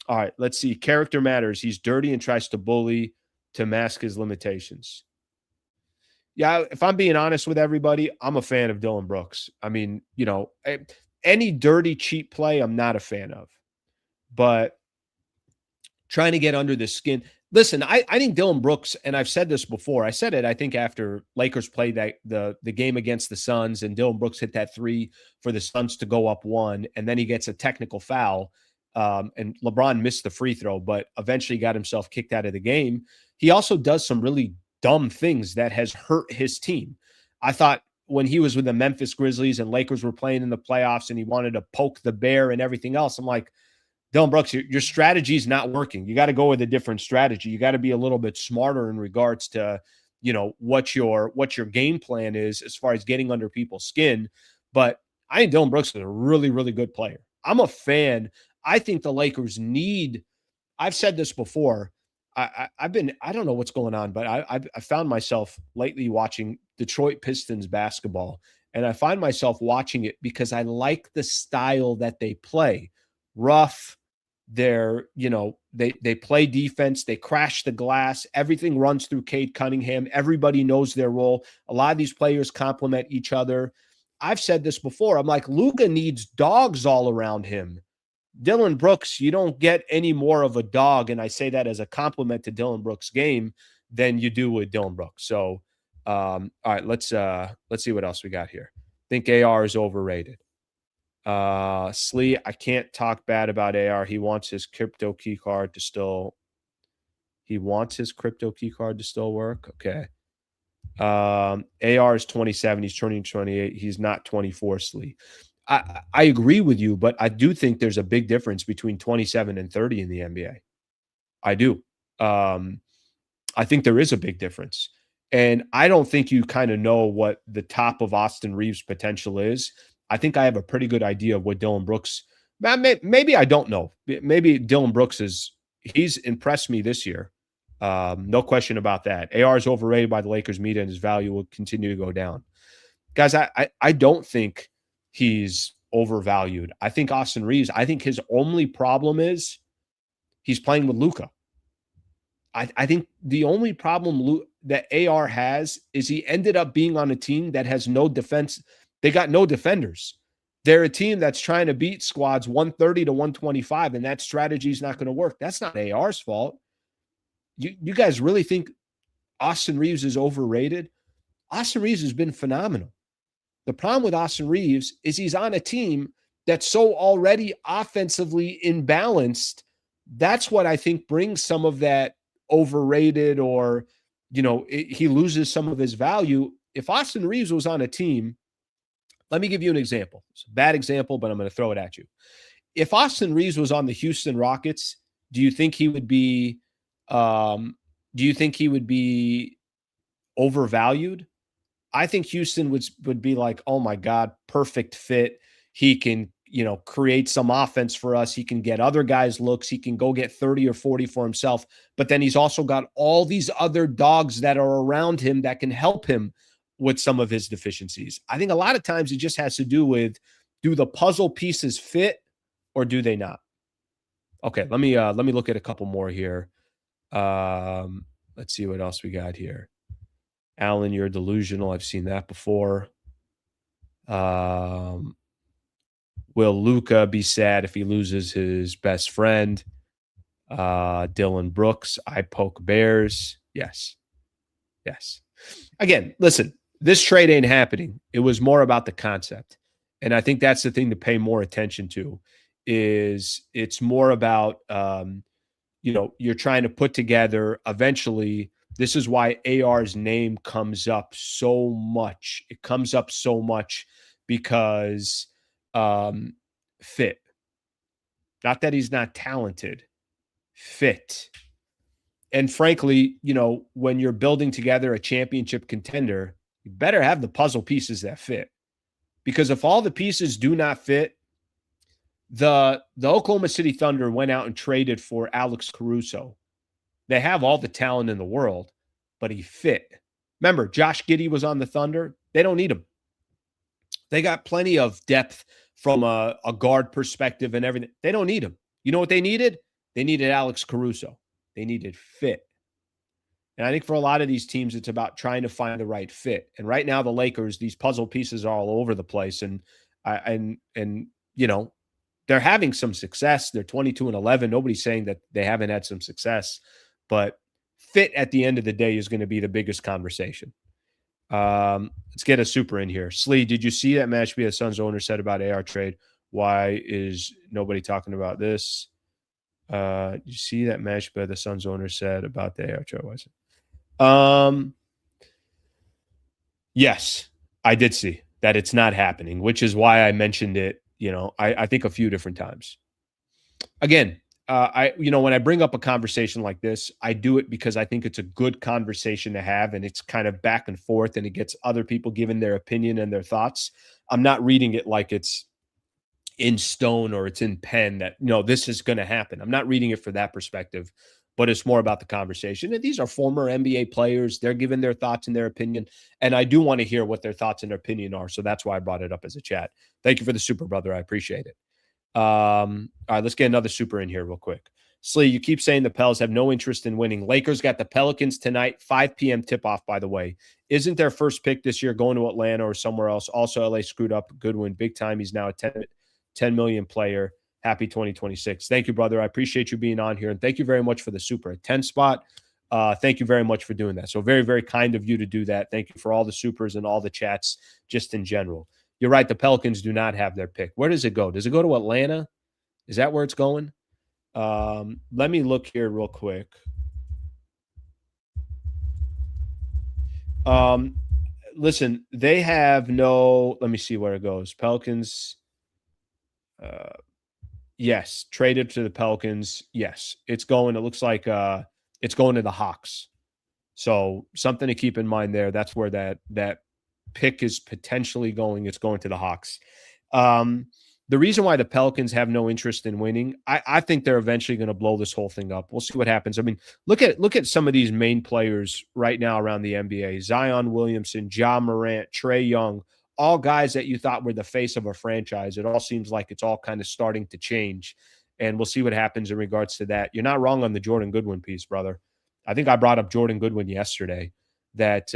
All right, let's see. Character matters. He's dirty and tries to bully to mask his limitations. Yeah, if I'm being honest with everybody, I'm a fan of Dillon Brooks. I mean, any dirty, cheap play, I'm not a fan of. But trying to get under the skin. Listen, I think Dillon Brooks, and I've said this before. I said it, I think, after Lakers played the game against the Suns, and Dillon Brooks hit that three for the Suns to go up one, and then he gets a technical foul. And LeBron missed the free throw, but eventually got himself kicked out of the game. He also does some really dumb things that has hurt his team. I thought when he was with the Memphis Grizzlies and Lakers were playing in the playoffs and he wanted to poke the bear and everything else, I'm like, Dillon Brooks, your strategy is not working. You got to go with a different strategy. You got to be a little bit smarter in regards to, what your game plan is as far as getting under people's skin. But I think Dillon Brooks is a really, really good player. I'm a fan. I think the Lakers need, I've said this before. I don't know what's going on, but I found myself lately watching Detroit Pistons basketball, and I find myself watching it because I like the style that they play. Rough. They play defense. They crash the glass. Everything runs through Cade Cunningham. Everybody knows their role. A lot of these players complement each other. I've said this before. I'm like, Luka needs dogs all around him. Dillon Brooks, you don't get any more of a dog, and I say that as a compliment to Dillon Brooks' game than you do with Dillon Brooks. So, all right, let's see what else we got here. I think AR is overrated. Slee, I can't talk bad about AR. He wants his crypto key card to still work. Okay. AR is 27. He's turning 28. He's not 24, Slee. I agree with you, but I do think there's a big difference between 27 and 30 in the NBA. I do. I think there is a big difference. And I don't think you kind of know what the top of Austin Reaves' potential is. I think I have a pretty good idea of what Dillon Brooks, maybe I don't know. Maybe Dillon Brooks he's impressed me this year. No question about that. AR is overrated by the Lakers media and his value will continue to go down. Guys, I don't think he's overvalued. I think Austin Reaves, I think his only problem is he's playing with Luka. I think the only problem that AR has is he ended up being on a team that has no defense. They got no defenders. They're a team that's trying to beat squads 130 to 125, and that strategy is not going to work. That's not AR's fault. You guys really think Austin Reaves is overrated? Austin Reaves has been phenomenal. The problem with Austin Reaves is he's on a team that's so already offensively imbalanced. That's what I think brings some of that overrated or, he loses some of his value. If Austin Reaves was on a team, let me give you an example. It's a bad example, but I'm going to throw it at you. If Austin Reaves was on the Houston Rockets, do you think he would be overvalued? I think Houston would be like, oh my God, perfect fit. He can, create some offense for us. He can get other guys looks. He can go get 30 or 40 for himself. But then he's also got all these other dogs that are around him that can help him with some of his deficiencies. I think a lot of times it just has to do with, do the puzzle pieces fit or do they not? Okay, let me look at a couple more here. Let's see what else we got here. Alan, you're delusional. I've seen that before. Will Luka be sad if he loses his best friend? Dillon Brooks, I poke bears. Yes. Again, listen, this trade ain't happening. It was more about the concept. And I think that's the thing to pay more attention to is it's more about, you're trying to put together eventually. This is why AR's name comes up so much. It comes up so much because fit. Not that he's not talented. Fit. And frankly, when you're building together a championship contender, you better have the puzzle pieces that fit. Because if all the pieces do not fit, the Oklahoma City Thunder went out and traded for Alex Caruso. They have all the talent in the world, but he fit. Remember, Josh Giddey was on the Thunder. They don't need him. They got plenty of depth from a guard perspective and everything. They don't need him. You know what they needed? They needed Alex Caruso. They needed fit. And I think for a lot of these teams, it's about trying to find the right fit. And right now, the Lakers, these puzzle pieces are all over the place. And you know, they're having some success. They're 22-11. Nobody's saying that they haven't had some success, but fit at the end of the day is going to be the biggest conversation. Let's get a super in here. Slee, did you see that match the Suns owner said about AR trade? Why is nobody talking about this? You see that match by the Suns owner said about the AR trade? Was it? Yes, I did see that it's not happening, which is why I mentioned it, you know, I think a few different times. Again, when I bring up a conversation like this, I do it because I think it's a good conversation to have, and it's kind of back and forth, and it gets other people giving their opinion and their thoughts. I'm not reading it like it's in stone or it's in pen that, no, this is going to happen. I'm not reading it for that perspective, but it's more about the conversation. And these are former NBA players. They're giving their thoughts and their opinion. And I do want to hear what their thoughts and their opinion are. So that's why I brought it up as a chat. Thank you for the super, brother. I appreciate it. All right, let's get another super in here real quick. Slee, you keep saying the Pels have no interest in winning. Lakers got the Pelicans tonight, 5 p.m. tip-off, by the way. Isn't their first pick this year going to Atlanta or somewhere else? Also, LA screwed up. Goodwin, big time. He's now a 10 million player. Happy 2026. Thank you, brother. I appreciate you being on here. And thank you very much for the super. A 10 spot. Thank you very much for doing that. So very, very kind of you to do that. Thank you for all the supers and all the chats just in general. You're right. The Pelicans do not have their pick. Where does it go? Does it go to Atlanta? Is that where it's going? Let me look here real quick. Listen, they have no, let me see where it goes. Pelicans. Yes. Traded to the Pelicans. Yes. It's going, it looks like it's going to the Hawks. So something to keep in mind there. That's where that pick is potentially going. It's going to the Hawks. The reason why the Pelicans have no interest in winning, I think they're eventually going to blow this whole thing up. We'll see what happens. I mean, look at some of these main players right now around the NBA. Zion Williamson, Ja Morant, Trae Young, all guys that you thought were the face of a franchise. It all seems like it's all kind of starting to change, and we'll see what happens in regards to that. You're not wrong on the Jordan Goodwin piece, brother. I think I brought up Jordan Goodwin yesterday that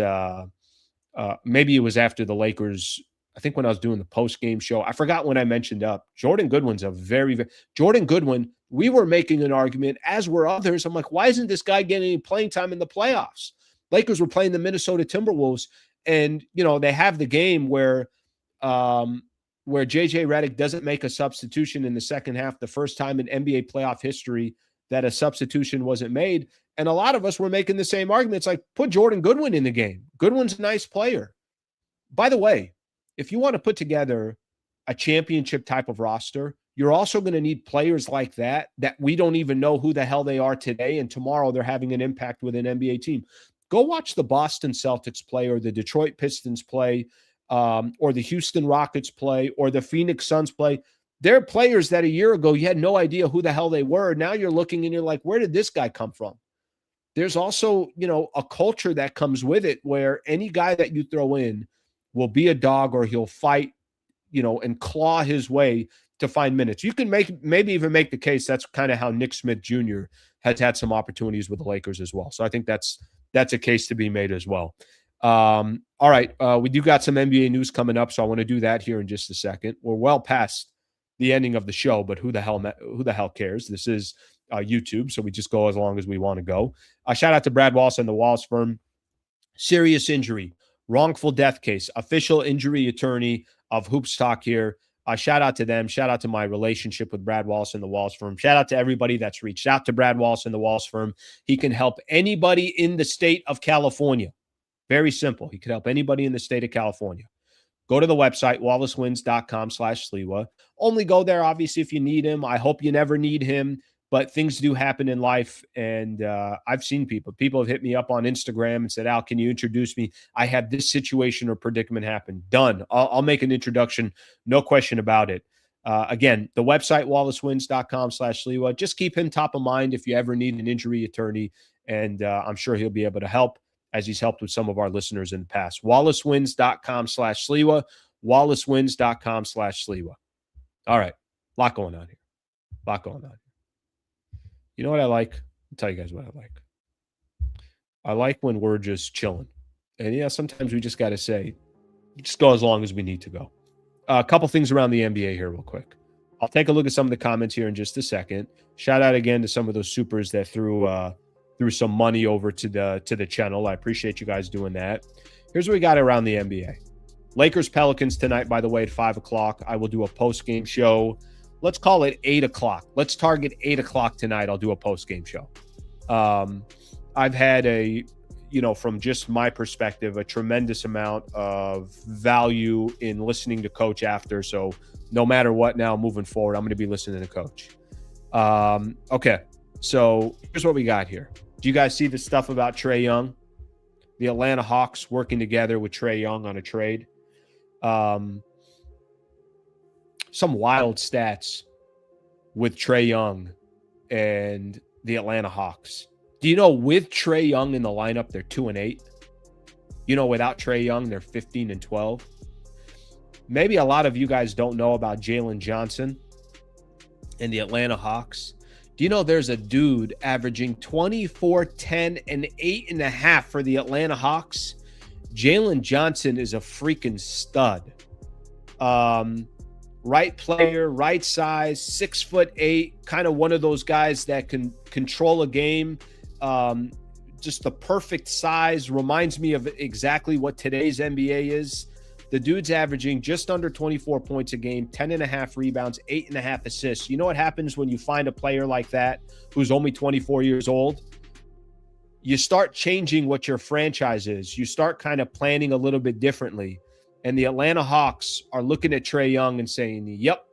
maybe it was after the Lakers. I think when I was doing the post-game show, I forgot when I mentioned up. Jordan Goodwin's Jordan Goodwin, we were making an argument, as were others. I'm like, why isn't this guy getting any playing time in the playoffs? Lakers were playing the Minnesota Timberwolves, and, you know, they have the game where J.J. Redick doesn't make a substitution in the second half, the first time in NBA playoff history that a substitution wasn't made. And a lot of us were making the same arguments, like, put Jordan Goodwin in the game. Goodwin's a nice player. By the way, if you want to put together a championship type of roster, you're also going to need players like that we don't even know who the hell they are today, and tomorrow they're having an impact with an NBA team. Go watch the Boston Celtics play, or the Detroit Pistons play, or the Houston Rockets play, or the Phoenix Suns play. They're players that a year ago you had no idea who the hell they were. Now you're looking and you're like, where did this guy come from? There's also, you know, a culture that comes with it where any guy that you throw in will be a dog, or he'll fight, you know, and claw his way to find minutes. You can maybe even make the case that's kind of how Nick Smith Jr. has had some opportunities with the Lakers as well. So I think that's a case to be made as well. All right. We do got some NBA news coming up, so I want to do that here in just a second. We're well past the ending of the show, but who the hell cares? This is YouTube, so we just go as long as we want to go. Shout out to Brad Wallace and the Wallace firm. Serious injury, wrongful death case, official injury attorney of Hoops Talk here. Shout out to them. Shout out to my relationship with Brad Wallace and the Wallace firm. Shout out to everybody that's reached out to Brad Wallace and the Wallace firm. He can help anybody in the state of California. Very simple. He can help anybody in the state of California. Go to the website, wallacewins.com/Sliwa. Only go there, obviously, if you need him. I hope you never need him, but things do happen in life. And I've seen people. People have hit me up on Instagram and said, Al, can you introduce me? I had this situation or predicament happen. Done. I'll make an introduction. No question about it. Again, the website, wallacewins.com/Sliwa. Just keep him top of mind if you ever need an injury attorney. And I'm sure he'll be able to help, as he's helped with some of our listeners in the past. wallacewins.com/Sliwa. wallacewins.com/Sliwa. All right. Lot going on here. You know what I like? I'll tell you guys what I like. I like when we're just chilling. And yeah, sometimes we just got to say, just go as long as we need to go. A couple things around the NBA here real quick. I'll take a look at some of the comments here in just a second. Shout out again to some of those supers that threw some money over to the channel. I appreciate you guys doing that. Here's what we got around the NBA. Lakers Pelicans tonight, by the way, at 5 o'clock. I will do a post-game show. Let's call it 8 o'clock. Let's target 8 o'clock tonight. I'll do a post-game show. I've had from just my perspective, a tremendous amount of value in listening to Coach after. So no matter what now moving forward, I'm going to be listening to Coach. Okay, so here's what we got here. Do you guys see the stuff about Trae Young? The Atlanta Hawks working together with Trae Young on a trade. Some wild stats with Trae Young and the Atlanta Hawks. Do you know with Trae Young in the lineup, they're 2-8? You know, without Trae Young, they're 15-12. Maybe a lot of you guys don't know about Jalen Johnson and the Atlanta Hawks. Do you know there's a dude averaging 24, 10, and 8.5 for the Atlanta Hawks? Jalen Johnson is a freaking stud. Right player, right size, 6'8", kind of one of those guys that can control a game. Just the perfect size, reminds me of exactly what today's NBA is. The dude's averaging just under 24 points a game, 10.5 rebounds, 8.5 assists. You know what happens when you find a player like that who's only 24 years old? You start changing what your franchise is. You start kind of planning a little bit differently. And the Atlanta Hawks are looking at Trae Young and saying, yep,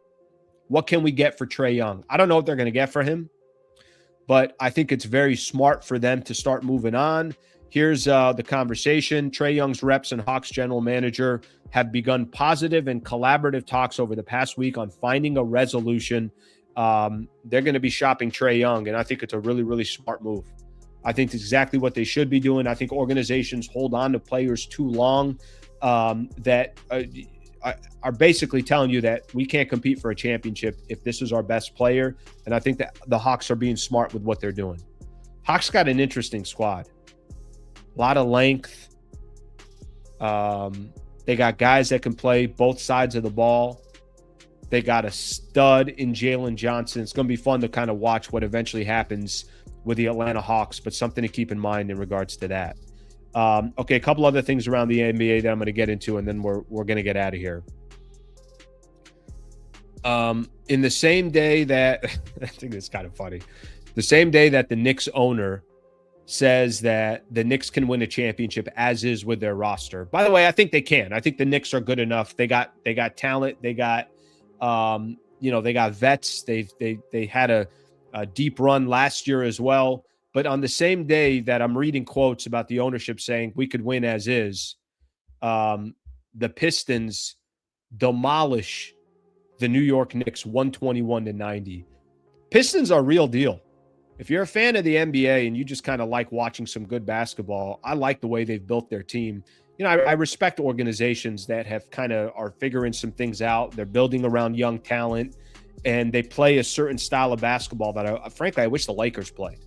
what can we get for Trae Young? I don't know what they're going to get for him, but I think it's very smart for them to start moving on. Here's the conversation. Trae Young's reps and Hawks general manager have begun positive and collaborative talks over the past week on finding a resolution. They're going to be shopping Trae Young, and I think it's a really, really smart move. I think it's exactly what they should be doing. I think organizations hold on to players too long that are basically telling you that we can't compete for a championship if this is our best player. And I think that the Hawks are being smart with what they're doing. Hawks got an interesting squad. A lot of length. They got guys that can play both sides of the ball. They got a stud in Jalen Johnson. It's going to be fun to kind of watch what eventually happens with the Atlanta Hawks, but something to keep in mind in regards to that. Okay, a couple other things around the NBA that I'm going to get into, and then we're going to get out of here. In the same day that I think it's kind of funny, the same day that the Knicks owner says that the Knicks can win a championship as is with their roster. By the way, I think they can. I think the Knicks are good enough. They got talent. They got they got vets. They had a deep run last year as well. But on the same day that I'm reading quotes about the ownership saying we could win as is, the Pistons demolish the New York Knicks 121-90. Pistons are real deal. If you're a fan of the NBA and you just kind of like watching some good basketball, I like the way they've built their team. You know, I respect organizations that have kind of are figuring some things out. They're building around young talent, and they play a certain style of basketball that, frankly, I wish the Lakers played.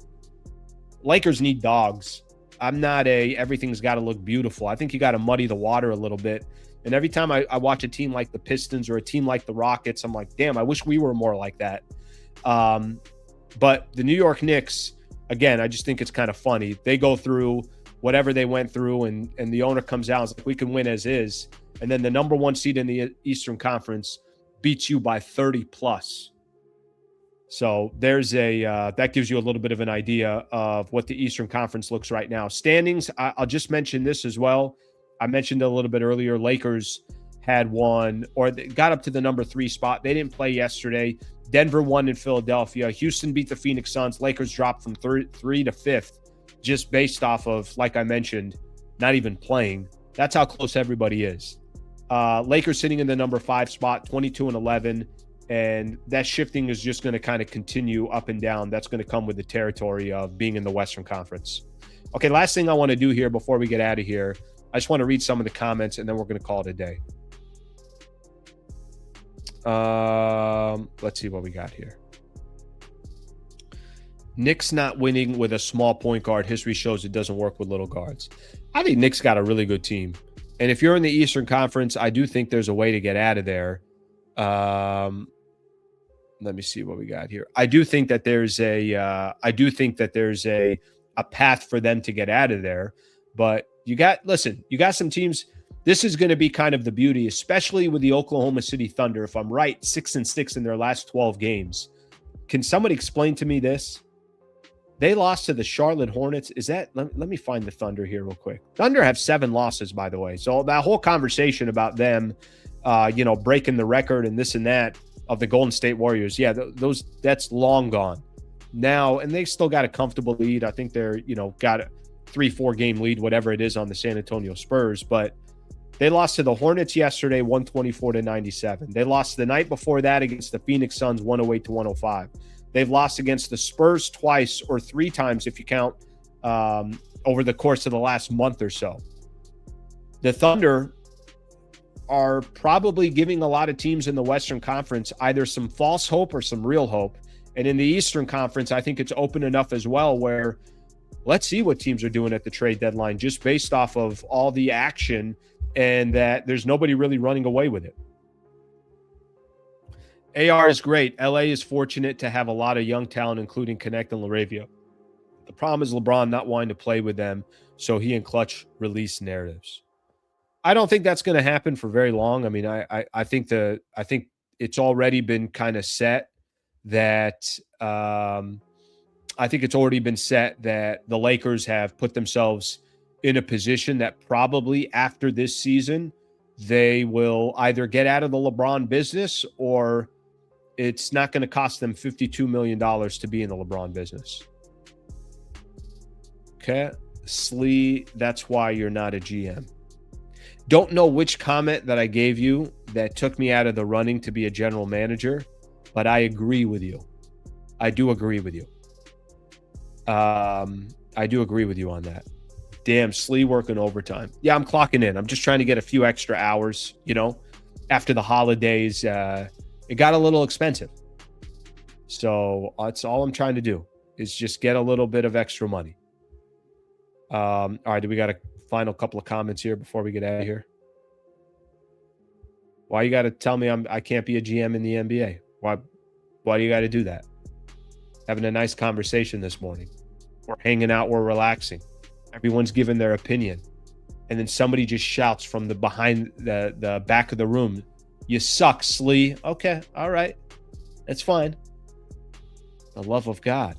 Lakers need dogs. I'm not everything's got to look beautiful. I think you got to muddy the water a little bit. And every time I watch a team like the Pistons or a team like the Rockets, I'm like, damn, I wish we were more like that. But the New York Knicks, again, I just think it's kind of funny. They go through whatever they went through, and the owner comes out and is like, we can win as is. And then the number one seed in the Eastern Conference beats you by 30 plus. So there's that gives you a little bit of an idea of what the Eastern Conference looks right now. Standings, I'll just mention this as well. I mentioned it a little bit earlier. Lakers had won, or they got up to the number 3 spot. They didn't play yesterday. Denver won in Philadelphia. Houston beat the Phoenix Suns. Lakers dropped from 3 to 5th, just based off of, like I mentioned, not even playing. That's how close everybody is. Lakers sitting in the number 5 spot, 22-11. And that shifting is just going to kind of continue up and down. That's going to come with the territory of being in the Western Conference. Okay, last thing I want to do here before we get out of here, I just want to read some of the comments, and then we're going to call it a day. Let's see what we got here. Knicks not winning with a small point guard. History shows it doesn't work with little guards. I think Knicks got a really good team. And if you're in the Eastern Conference, I do think there's a way to get out of there. Let me see what we got here. I do think that there's a path for them to get out of there. But you got some teams. This is going to be kind of the beauty, especially with the Oklahoma City Thunder. If I'm right, 6-6 in their last 12 games. Can somebody explain to me this? They lost to the Charlotte Hornets. Is that? Let me find the Thunder here real quick. Thunder have 7 losses, by the way. So that whole conversation about them, breaking the record and this and that of the Golden State Warriors, that's long gone now. And they still got a comfortable lead. I think they're, got a 3-4 game lead, whatever it is, on the San Antonio Spurs. But they lost to the Hornets yesterday, 124-97. They lost the night before that against the Phoenix Suns, 108-105. They've lost against the Spurs twice, or 3 times if you count over the course of the last month or so. The Thunder are probably giving a lot of teams in the Western Conference either some false hope or some real hope. And in the Eastern Conference, I think it's open enough as well where let's see what teams are doing at the trade deadline just based off of all the action and that there's nobody really running away with it. AR is great. LA is fortunate to have a lot of young talent, including Connect and LaRavia. The problem is LeBron not wanting to play with them, so he and Clutch release narratives. I don't think that's going to happen for very long. I mean, I think it's already been kind of set that I think it's already been set that the Lakers have put themselves in a position that probably after this season they will either get out of the LeBron business or it's not going to cost them $52 million to be in the LeBron business. Okay. Slee, that's why you're not a GM. Don't know which comment that I gave you that took me out of the running to be a general manager, but I agree with you. I do agree with you. I do agree with you on that. Damn, Slee working overtime. Yeah, I'm clocking in. I'm just trying to get a few extra hours, after the holidays. It got a little expensive. So that's all I'm trying to do is just get a little bit of extra money. All right, do we got a final couple of comments here before we get out of here? Why you got to tell me I can't be a GM in the NBA? Why do you got to do that? Having a nice conversation this morning. We're hanging out, we're relaxing. Everyone's giving their opinion. And then somebody just shouts from the behind the back of the room, "You suck, Slee." Okay, all right. That's fine. The love of God.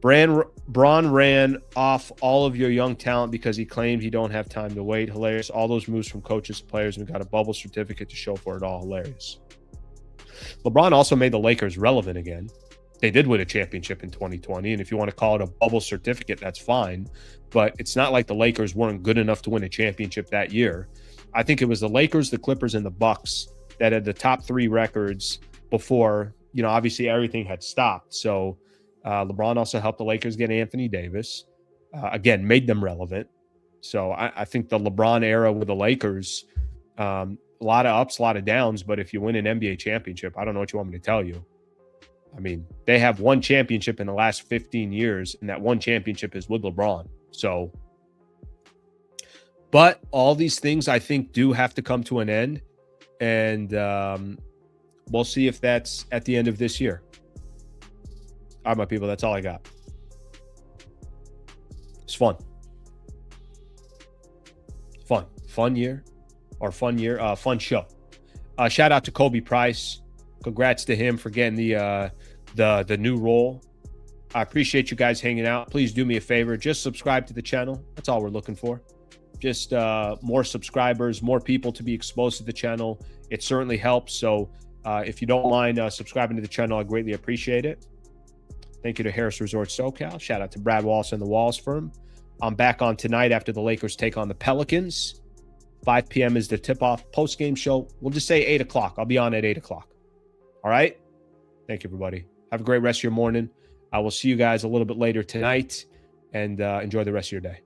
Braun ran off all of your young talent because he claimed he don't have time to wait. Hilarious. All those moves from coaches to players, and we got a bubble certificate to show for it all. Hilarious. LeBron also made the Lakers relevant again. They did win a championship in 2020, and if you want to call it a bubble certificate, that's fine. But it's not like the Lakers weren't good enough to win a championship that year. I think it was the Lakers, the Clippers, and the Bucks that had the top 3 records before, obviously everything had stopped. So LeBron also helped the Lakers get Anthony Davis. Again, made them relevant. So I think the LeBron era with the Lakers, a lot of ups, a lot of downs. But if you win an NBA championship, I don't know what you want me to tell you. I mean, they have one championship in the last 15 years, and that one championship is with LeBron. So, but all these things I think do have to come to an end, and we'll see if that's at the end of this year. All right, my people, that's all I got. It's fun. Fun show. Shout out to Khobi Price. Congrats to him for getting the new role. I appreciate you guys hanging out. Please do me a favor. Just subscribe to the channel. That's all we're looking for. Just more subscribers, more people to be exposed to the channel. It certainly helps. So if you don't mind subscribing to the channel, I greatly appreciate it. Thank you to Harris Resort SoCal. Shout out to Brad Wallace and the Wallace Firm. I'm back on tonight after the Lakers take on the Pelicans. 5 p.m. is the tip-off post-game show. We'll just say 8 o'clock. I'll be on at 8 o'clock. All right? Thank you, everybody. Have a great rest of your morning. I will see you guys a little bit later tonight, and enjoy the rest of your day.